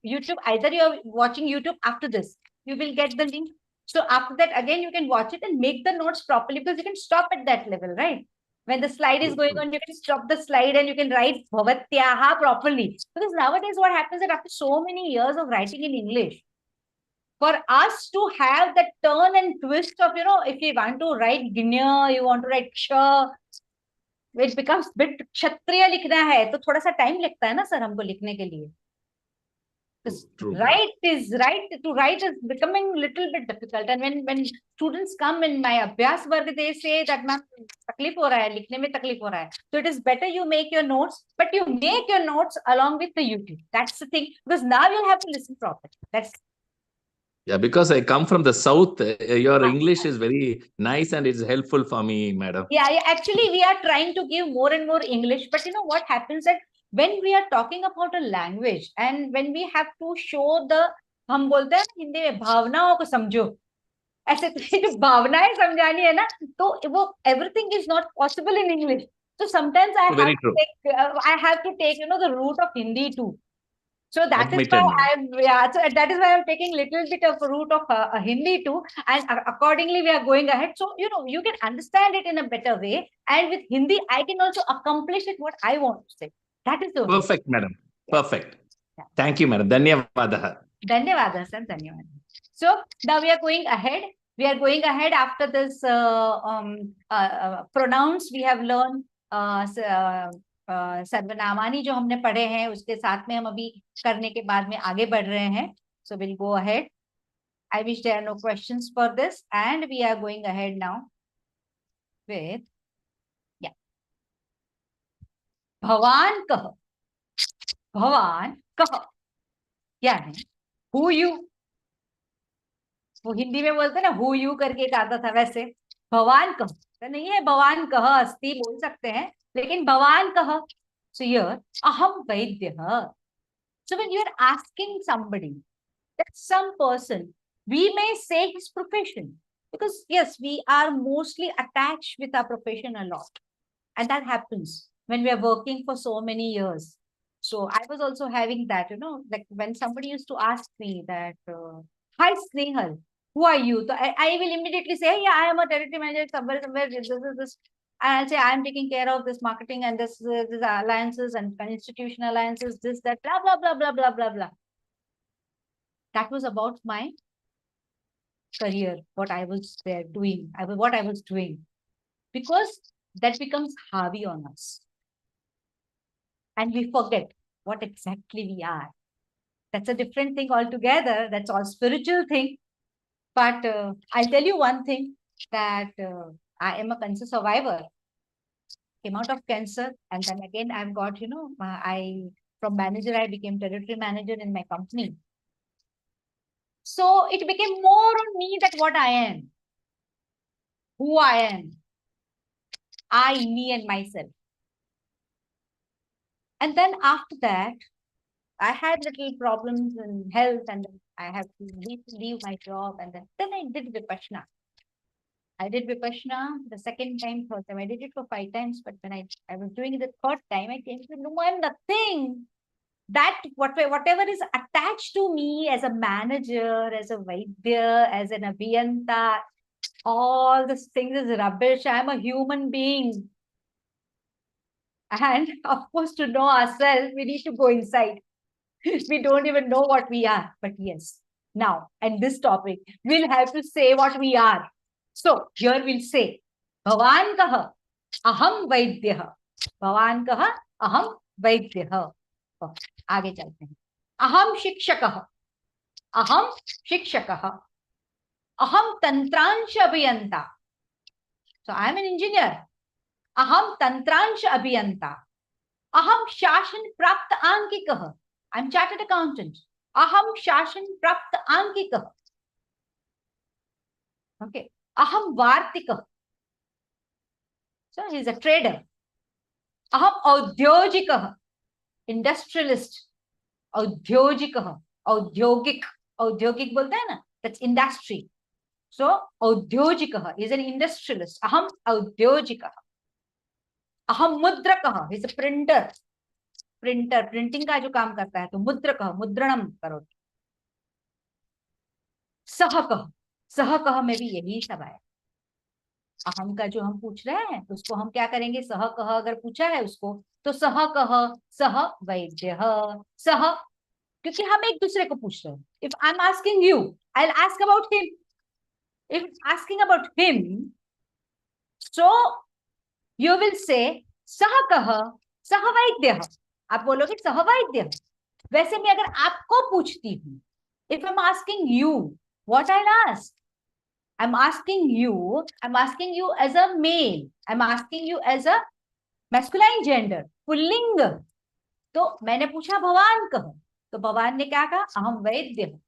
YouTube, either you're watching YouTube after this, you will get the link. So after that, again, you can watch it and make the notes properly, because you can stop at that level, right? When the slide is going on, you can stop the slide and you can write bhavatyaha properly. Because nowadays what happens is that after so many years of writing in English, for us to have that turn and twist of, if you want to write gnya, you want to write ksha, it becomes bit kshatriya लिखना है, तो थोड़ा सा time लगता है ना sir हमको लिखने के लिए. True. To write is becoming little bit difficult. And when students come in my abhyas varg, they say that ma'am, taklif ho raha hai, likhne mein taklif ho raha hai. So it is better you make your notes, but you make your notes along with the YouTube. That's the thing, because now you'll have to listen properly. That's Yeah, because I come from the south, your English is very nice and it's helpful for me, madam. yeah. Actually, we are trying to give more and more English, but you know what happens that when we are talking about a language and when we have to show the, हम बोलते हैं हिंदी में भावनाओं को समझो, ऐसे जो भावनाएं समझानी है ना, तो वो everything is not possible in English. So sometimes I Very have true. I have to take the route of Hindi too. So that is Admitted, why so that is why I'm taking little bit of a route of Hindi too, and accordingly we are going ahead. So you can understand it in a better way, and with Hindi I can also accomplish it what I want to say. That is the way. Perfect, madam. Perfect. Thank you, madam. Dhanyavadah. Dhanyavadah, sir. Dhanyavadah. So now we are going ahead. We are going ahead after this pronouns we have learned. सर्वनामानी जो हमने पढ़े हैं उसके साथ में हम अभी करने के बाद में आगे बढ़ रहे हैं. So we'll go ahead. I wish there are no questions for this, and we are going ahead now with भवान कह. भवान कह क्या है? Who you? वो हिंदी में बोलते ना who you करके एक आता था, वैसे भवान कह तो नहीं है, भवान कह अस्ति बोल सकते हैं, लेकिन भवान कह. So here aham vaidyah. So when you are asking somebody, that some person, we may say his profession, because yes, we are mostly attached with our profession a lot, and that happens when we are working for so many years. So I was also having that, like when somebody used to ask me that, hi Snehal, who are you? So I will immediately say, yeah, I am a territory manager somewhere, this. And I'll say, I'm taking care of this marketing and this alliances and institutional alliances, this, that, blah, blah, blah, blah, blah, blah, blah. That was about my career, what I was there doing, what I was doing. Because that becomes heavy on us. And we forget what exactly we are. That's a different thing altogether. That's all spiritual thing. But I'll tell you one thing, that I am a cancer survivor. Came out of cancer, and then again I've got, from manager I became territory manager in my company. So it became more on me that what I am, who I am, I, me and myself. And then after that, I had little problems in health, and I have to leave my job, and then I did Vipassana. I did Vipassana the second time, third time. I did it for 5 times, but when I was doing it the third time, I came to know I'm nothing. That whatever is attached to me as a manager, as a Vaidya, as an Abhiyanta, all these things is rubbish. I'm a human being. And of course, to know ourselves, we need to go inside. We don't even know what we are. But yes, now, and this topic, we'll have to say what we are. So here we'll say, Bhavan kaha, aham vaidyah. Bhavan kaha, aham vaidyah. आगे चलते हैं. अहम शिक्षकः. अहम शिक्षकः. अहम तंत्रांश अभियंता. So I am an engineer. अहम तंत्रांश अभियंता. अहम शासन प्राप्त आंकिकः. I am chartered accountant. अहम शासन प्राप्त आंकिकः. Okay. अहम वार्तिकः. So he is a trader. अहम औद्योगिकः. Industrialist. औद्योगिकः. औद्योगिक. औद्योगिक बोलते हैं ना, that's industry. So औद्योगिकः is an industrialist. अहम औद्योगिकः. अहम मुद्रकः is a printer. Printer, printing का जो काम करता है, तो मुद्रकः, मुद्रणम करो. सहकः. सहकः में भी यही सब है. अहम का जो हम पूछ रहे हैं उसको हम क्या करेंगे? सहकः अगर पूछा है उसको तो सहकः, सह वैद्यः, सह, क्योंकि हम एक दूसरे को पूछ रहे हैं. If I'm asking you, I'll ask about him. If asking about him, so you will say सहकः, सह वैद्यः. आप बोलोगे सह वैद्यः. वैसे मैं अगर आपको पूछती हूँ, if I'm asking you, what I'll ask? I'm asking you as a male. I'm asking you as a masculine gender, pulling. तो मैंने पूछा भवान कह, तो भवान ने क्या कहा? अहम वैद्य हूं,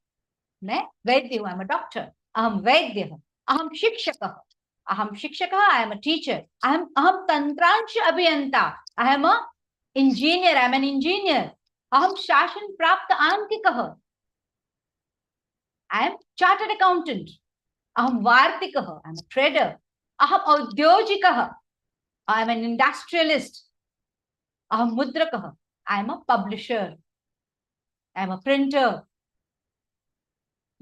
मैं वैद्य हूं, आई एम अ डॉक्टर. अहम वैद्य हूं. अहम शिक्षक, अहम शिक्षक, आई एम अ टीचर. अहम तंत्रांश अभियंता, I am a engineer, I am an engineer. अहम शासन प्राप्त आंकिकः, आई एम चार्टर्ड अकाउंटेंट. अहम वार्तिकः, आई एम अ ट्रेडर. अहम औद्योगिकः, आई एम एन इंडस्ट्रियलिस्ट. अहम मुद्रकः, I am a publisher, I am a printer.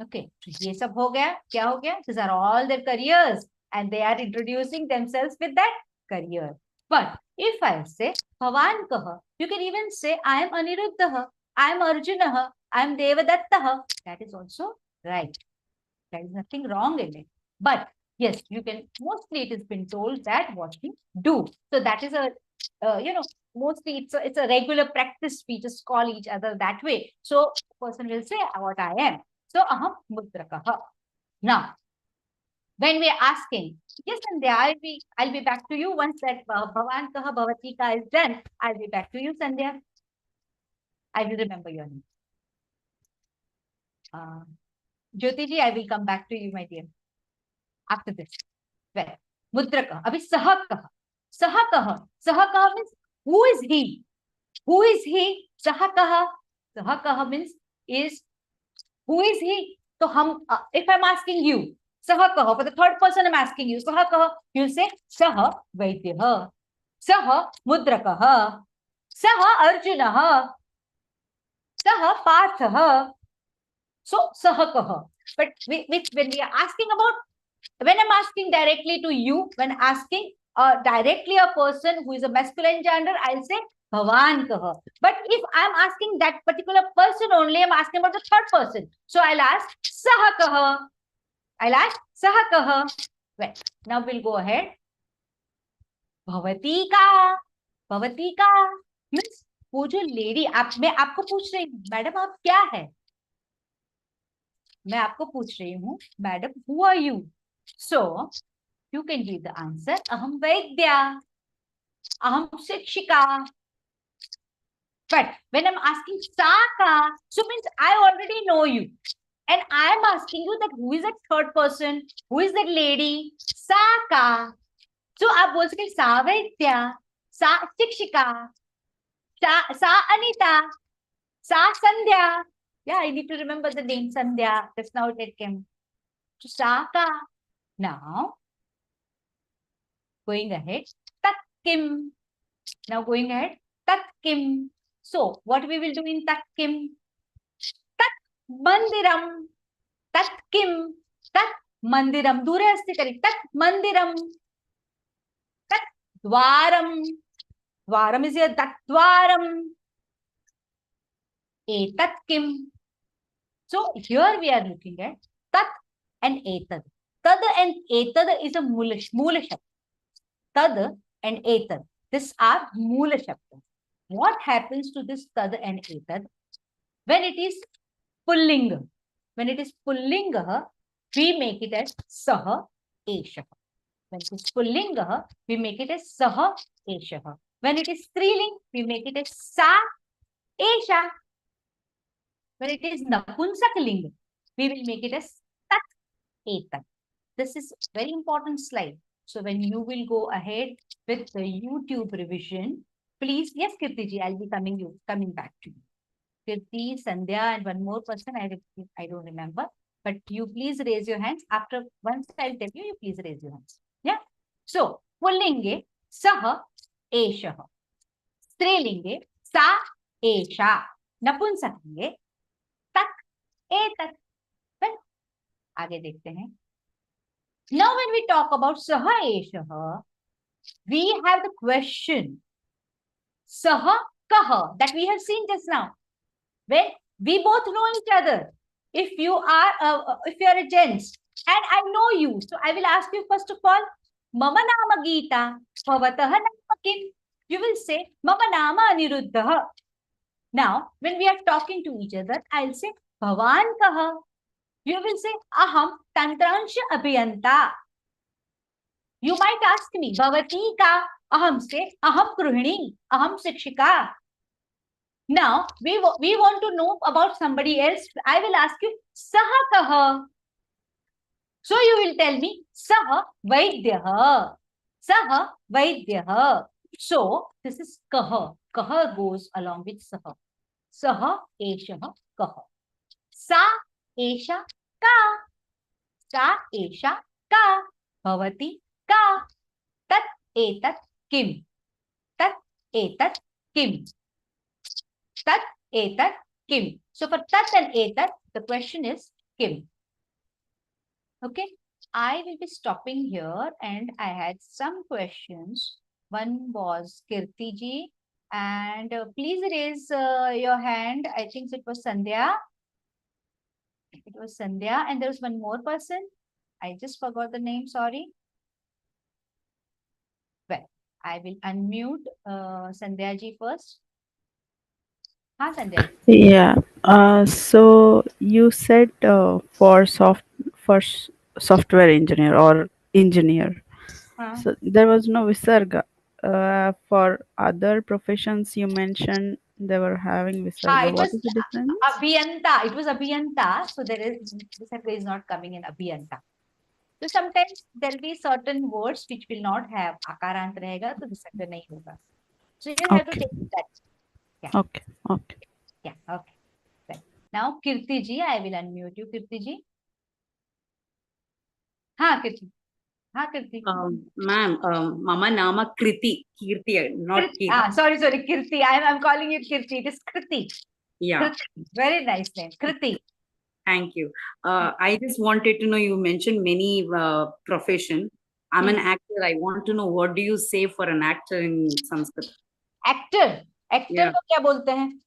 Okay, ये सब हो गया. क्या हो गया? These are all their careers and they are introducing themselves with that career. But if I say Bhavan Kah, you can even say I am Aniruddha, I am Arjuna, I am Devadatta. That is also right. There is nothing wrong in it. But yes, you can, mostly it has been told that what we do. So that is a, mostly it's a regular practice. We just call each other that way. So person will say what I am. So aham mudrakah. Now, when we are asking, yes, Sandhya, I'll be back to you once that Bhavan Kaha Bhavati Ka is done. I'll be back to you, Sandhya. I will remember your name. Jyoti ji, I will come back to you, my dear, after this. Well, Mudraka. Abhi Sahakaha. Sahakaha. Sahakaha means who is he? Who is he? Sahakaha. Sahakaha means is who is he? So if I'm asking you, Sahakaha, for the third person I'm asking you, Sahakaha, you'll say Saha Vaidyaha, Saha Mudrakaha, Saha Arjunaha, Saha Parthaha. So Sahakaha. But when we are asking about, when I'm asking directly to you, when asking directly a person who is a masculine gender, I'll say Bhavan Kaha. But if I'm asking that particular person only, I'm asking about the third person. So I'll ask Saha Kaha. I'll ask Saha Kaha. Well, now we'll go ahead. Bhavati Ka. Bhavati Ka means वो जो lady, मैं आपको पूछ रही हूँ, madam आप क्या है? मैं आपको पूछ रही हूँ, madam, who are you? So you can give the answer. Aham Vaidya. Aham Shikshika. But when I'm asking Saka, so means I already know you. And I am asking you that who is that third person? Who is that lady? Saka. So आप बोल सकते सा वैद्या, सा शिक्षिका, सा Anita, सा Sandhya. Yeah, I need to remember the name Sandhya. That's now it came. So Saka. Now, going ahead, Tat Kim. Now going ahead, Tat Kim. So, what we will do in Tat Kim? Tat Mandiram. Tat Kim. Tat Mandiram. Dure asti kari. Tat Mandiram. Tat Dwaram. Dwaram is here. Tat Dwaram. Etat Kim. So, here we are looking at Tat and Etad. Tad and Etad is a Mula Shabd. Tad and Etad. These are Mula Shabd. What happens to this Tad and Etad? When it is Pullinga. When it is Pullinga, we make it as Saha Eshaha. When it is Pullinga, we make it as Saha Eshaha. When it is Striling, we make it as Sa Esha. When it is Napunsakalinga, we will make it as Tat Etad. This is very important slide. So when you will go ahead with the YouTube revision, please, yes, Kirti ji, I'll be coming back to you. Kirti, Sandhya, and one more person, I don't remember. But you please raise your hands. After, once I'll tell you, you please raise your hands. Yeah. So, Pullinge, Saha, Eshaha. Strilinge, Sa, Esha. Napunsakinge, Tak, Etat. Well, आगे देखते हैं. Now, when we talk about Saha Eshaha, we have the question Saha Kaha that we have seen just now. When we both know each other. If you are a gents and I know you, so I will ask you first of all, Mama Nama Gita, Bhavatah Nama Kim. You will say Mama Nama Aniruddha. Now, when we are talking to each other, I'll say Bhavan kaha. You will say Aham Tantransha Abhiyanta. You might ask me, Bhavati ka? Aham say Aham Gruhini, Aham Sikshika. Now, we want to know about somebody else. I will ask you, Saha kaha. So you will tell me, Saha Vaidyaha. Saha Vaidyaha. So this is kaha. Kaha goes along with saha. Saha eshaha kaha. Sa esha ka. Sa esha ka. Bhavati ka. Tat etat kim. Tat etat kim. Tat etat kim. So for tat and etat, the question is kim. Okay, I will be stopping here, and I had some questions. One was Kirti ji, and please raise your hand. I think it was Sandhya. It was Sandhya, and there was one more person. I just forgot the name, sorry. Well, I will unmute Sandhya ji first. Haan, Sandhya. Yeah. So you said for software engineer or engineer. So there was no visarga. For other professions you mentioned they were having visarga. What is the difference? Abhiyanta. It was Abhiyanta. So there is visarga is not coming in Abhiyanta. So sometimes there will be certain words which will not have akarant rahega, so visarga nahi hoga. So you have to take that. Yeah. Okay. Okay. Yeah. Okay. Right. Now Kirti ji, I will unmute you. Kirti ji. Ha, Kirti. Ha, Kirti. Ma'am, Mama Nama Kriti. Kirti, not Kirti. Kirti. Sorry, Kirti. I'm calling you Kirti. It is Kriti. Yeah. Kriti. Very nice name. Kriti. Thank you. I just wanted to know, you mentioned many profession. I'm an actor. I want to know, what do you say for an actor in Sanskrit? Actor. Actor को क्या बोलते हैं?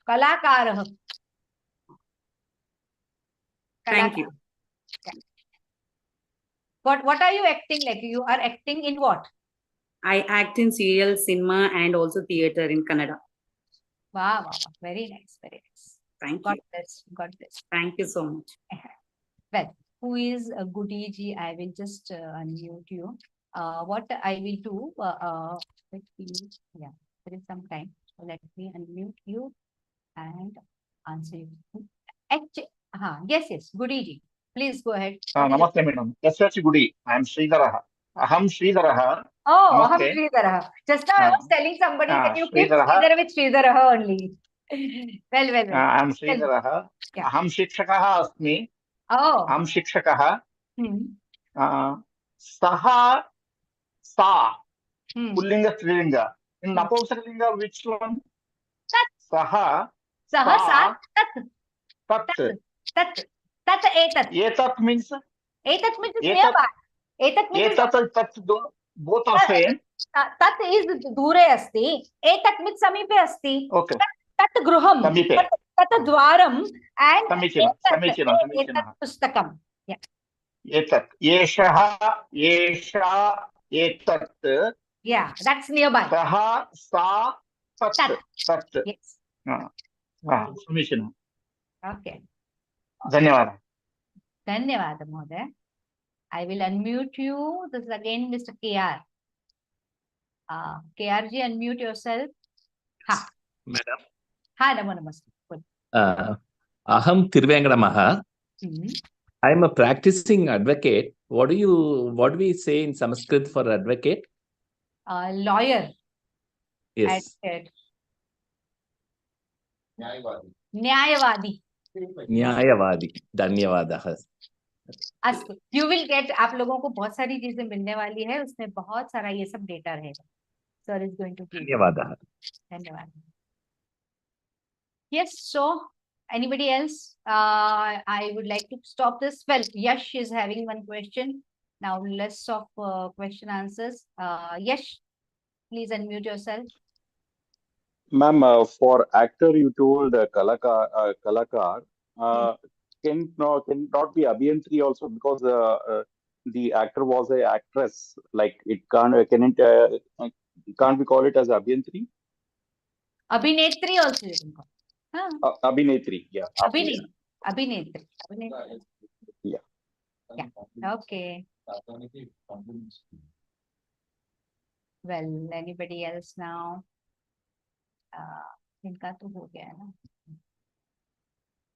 कलाकार. Thank you. What are you acting like? You are acting in what? I act in serial, cinema, and also theater in Kannada. Wow. Very nice. Very nice. Thank God you. bless. God bless. Thank you so much. Well, who is Goody ji? I will just unmute you. What I will do, there is some time. So let me unmute you and answer you. Actually, yes, Goody ji. Please go ahead. Namaste, madam. Yes, Gudi. I am Sridharaha. Aham Sridharaha. Oh, Namaste. Aham Sridharaha. Just now I was telling somebody that you keep Sridharaha. Sridhara with Sridharaha only. Well. I am Sridharaha. Yeah. Aham Shikshakaha asmi. Oh. Aham Shikshakaha. Saha Sa. Pullinga Strilinga. In Napumsakalinga, which one? Saha. Sa. Tat. Tat. Etat. Etat means? Etat means nearby. Etat means tat both are same. Tat is dure asti. Etat means samipe asti. Okay. Tat gruham. Samipe. Tat dwaram. And Samichinam. Pustakam. Yeah. Etat. Yeshaha. Yesha. Etat. Yeah, that's nearby. Saha. Sa. Tat. Yes. Samichinam. Okay. Dhanyawad. Dhanyawad, Mohoday. I will unmute you. This is again Mr. KR. KR ji, unmute yourself. Ha. Madam. Ha, namaste. Aham Tirvengadamaha. I am a practicing advocate. What do we say in Sanskrit for advocate? Lawyer. Yes. Advocate. Nyayavadi. न्यायवादी. धन्यवाद. You will get. आप लोगों को बहुत सारी चीजें मिलने वाली है. उसमें बहुत सारा ये सब डेटा रहेगा. Sir is going to give. धन्यवाद. Yes. So, anybody else? I would like to stop this. Well, Yash is having one question. Now, less of question answers. Yash, please unmute yourself. Ma'am, for actor you told kalakar. Can not be Abhiyantri also, because the actor was a actress. Like it can't be called it as Abhiyantri? Abhinetri also you can call. Abhinetri. Yeah. Abhinetri. Abhinetri. Yeah. Yeah. Okay. Well, anybody else now? इनका तो हो गया है ना.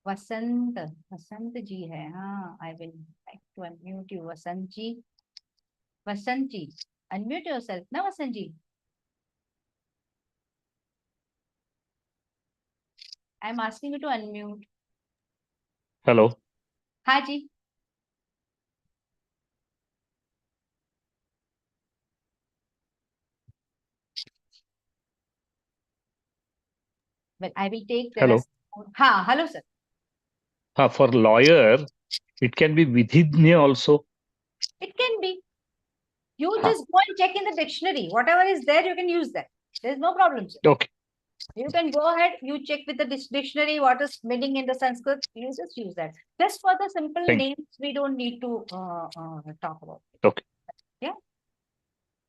वसंत जी है. हाँ, I will like to unmute you, Vasant ji. Vasant ji, unmute yourself, ना वसंत जी. I'm asking you to unmute. Hello. हाँ जी. Well, I will take the Hello. rest. हाँ, hello sir. For lawyer, it can be vidhijna also. It can be. You just go and check in the dictionary. Whatever is there, you can use that. There's no problem, sir. Okay. You can go ahead, you check with the dictionary what is meaning in the Sanskrit. You just use that. Just for the simple names, we don't need to talk about it. Okay. Yeah.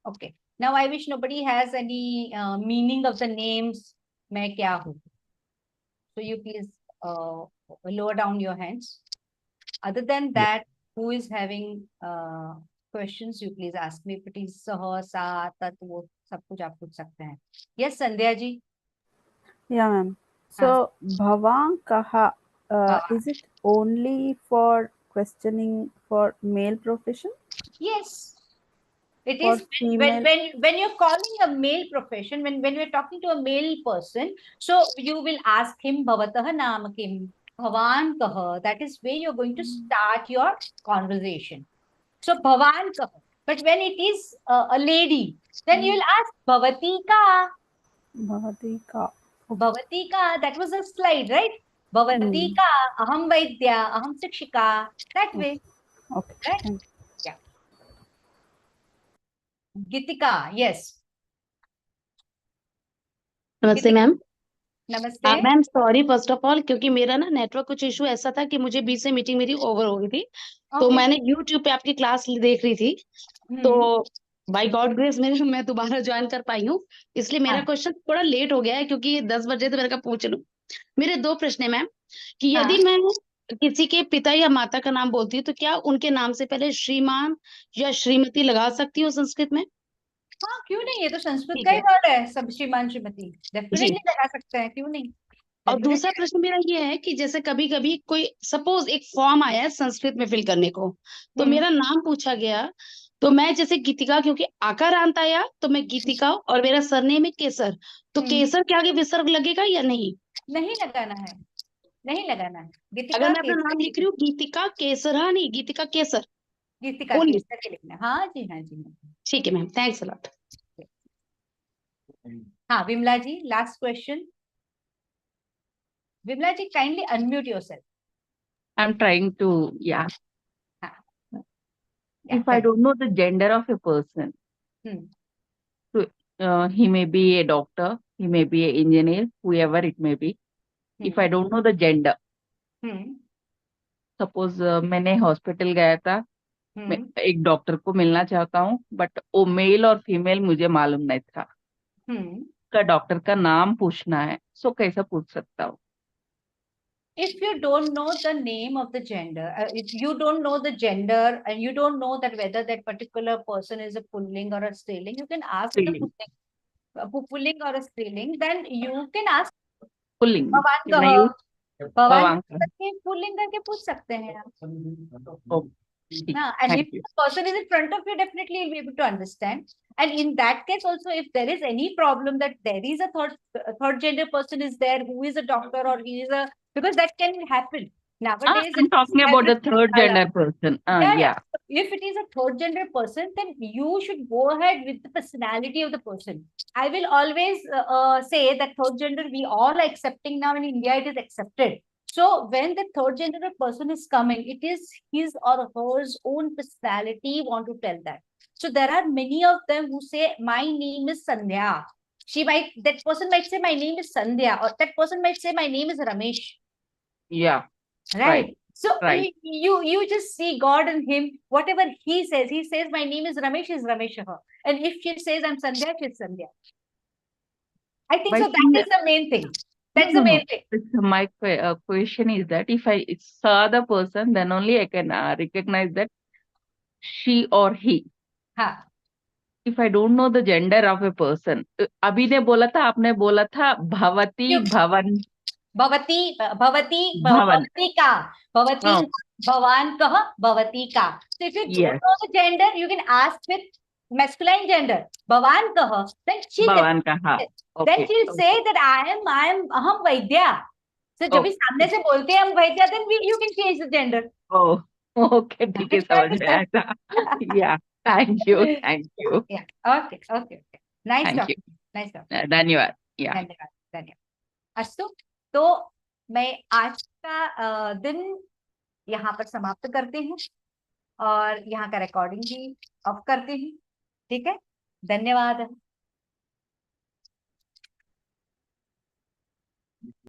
Okay. Now I wish nobody has any meaning of the names. मैं क्या हूँ? So you please lower down your hands. Other than that, who is having questions? You please ask me. If it is सह, सा, tat, वो सब कुछ आप पूछ सकते हैं. Yes, Sandhya ji. Yeah, ma'am. So, Bhavankaha, is it only for questioning for male profession? Yes. It For is female. when you're calling a male profession, when you're talking to a male person, so you will ask him Bhavatah naam kim, Bhavan kaha. That is where you're going to start your conversation. So Bhavan kaha. But when it is a lady, then you'll ask Bhavati ka. Bhavati ka. Bhavati ka. That was a slide, right? Bhavati ka. Aham Vaidya. Aham Shikshika. That way. Okay. Right? Yeah. Gitika. Yes. नमस्ते ma'am. नमस्ते. Ma'am sorry first of all, क्योंकि मेरा ना network कुछ issue ऐसा था कि मुझे बीच से मीटिंग मेरी ओवर हो गई थी. तो मैंने यूट्यूब पे आपकी क्लास देख रही थी. तो बाय गॉड ग्रेस मैं दोबारा ज्वाइन कर पाई हूँ. इसलिए मेरा क्वेश्चन थोड़ा लेट हो गया है, क्योंकि 10 बजे तो मैंने कहा पूछ लूं. मेरे 2 प्रश्न है मैम, कि यदि मैं किसी के पिता या माता का नाम बोलती हूँ तो क्या उनके नाम से पहले श्रीमान या श्रीमती लगा सकती हूँ संस्कृत में? हाँ, क्यों नहीं. ये तो संस्कृत का ही वर्ड है. सब श्रीमान श्रीमती डेफिनेटली लगा सकते हैं. क्यों नहीं. और दूसरा प्रश्न मेरा ये है कि जैसे कभी कभी कोई सपोज एक फॉर्म आया है संस्कृत में फिल करने को, तो मेरा नाम पूछा गया, तो मैं जैसे गीतिका, क्योंकि आकारांत आया तो मैं गीतिका, और मेरा सरनेम है केसर, तो केसर के आगे विसर्ग लगेगा या नहीं? नहीं लगाना है. नहीं लगाना है. अगर मैं अपना नाम लिख रही हूँ गीतिका केसर, हाँ नहीं गीतिका केसर, गीतिका केसर के लिखना. हाँ जी, हाँ जी. ठीक है मैम, थैंक्स अ लॉट. हाँ, Vimla ji, last question. Vimla ji, kindly unmute yourself. I'm trying to, yeah. If I don't know the gender of a person, so he may be a doctor, he may be an engineer, whoever it may be. If I don't know the gender, suppose मैंने hospital गया था, मैं एक doctor को मिलना चाहता हूँ, but वो मेल और फीमेल मुझे मालूम नहीं था. का डॉक्टर का नाम पूछना है, सो कैसे पूछ सकता हूँ? If you don't know the name of the gender, if you don't know the gender and you don't know that whether that particular person is a pulling or a striling, you can ask the pulling or a striling. Then you can ask pulling. भगवान करके pulling करके पूछ सकते हैं आप. And if the person is in front of you, definitely you'll be able to understand. And in that case also, if there is any problem that there is a third gender person is there who is a doctor or he is a, because that can happen nowadays. I'm talking about the third gender person. Yeah. If it is a third gender person, then you should go ahead with the personality of the person. I will always say that third gender we all are accepting now in India. It is accepted. So when the third gender person is coming, it is his or her own personality want to tell that. So there are many of them who say, my name is Sandhya. That person might say, my name is Sandhya, or that person might say, my name is Ramesh. Yeah. Right. So you just see God in him. Whatever he says, my name is Ramesh, is Ramesha. And if she says, I'm Sandhya, she's Sandhya. I think My so. That is the main thing. That's the main thing. My question is that if I saw the person, then only I can recognize that she or he. हाँ. If I don't know the gender of a person, अभी ने बोला था, आपने बोला था भवती भवन. भवती भवती भवन. भवती का भवती भवान कह भवती का. So if you don't know the gender, you can ask with masculine gender. भवान कह. Then she भवान कहा. Then she'll say that I am aham vaidya. So जब भी सामने से बोलते हैं हम वैद्या, then you can change the gender. Oh, okay, ठीक है, समझ में आया. Yeah, thank you. Yeah, okay. Nice Thank talk. you. Nice talk. धन्यवाद. Yeah. धन्यवाद. अस्तु, तो मैं आज का दिन यहाँ पर समाप्त करती हूँ और यहाँ का रिकॉर्डिंग भी ऑफ करती हूँ. ठीक है, धन्यवाद.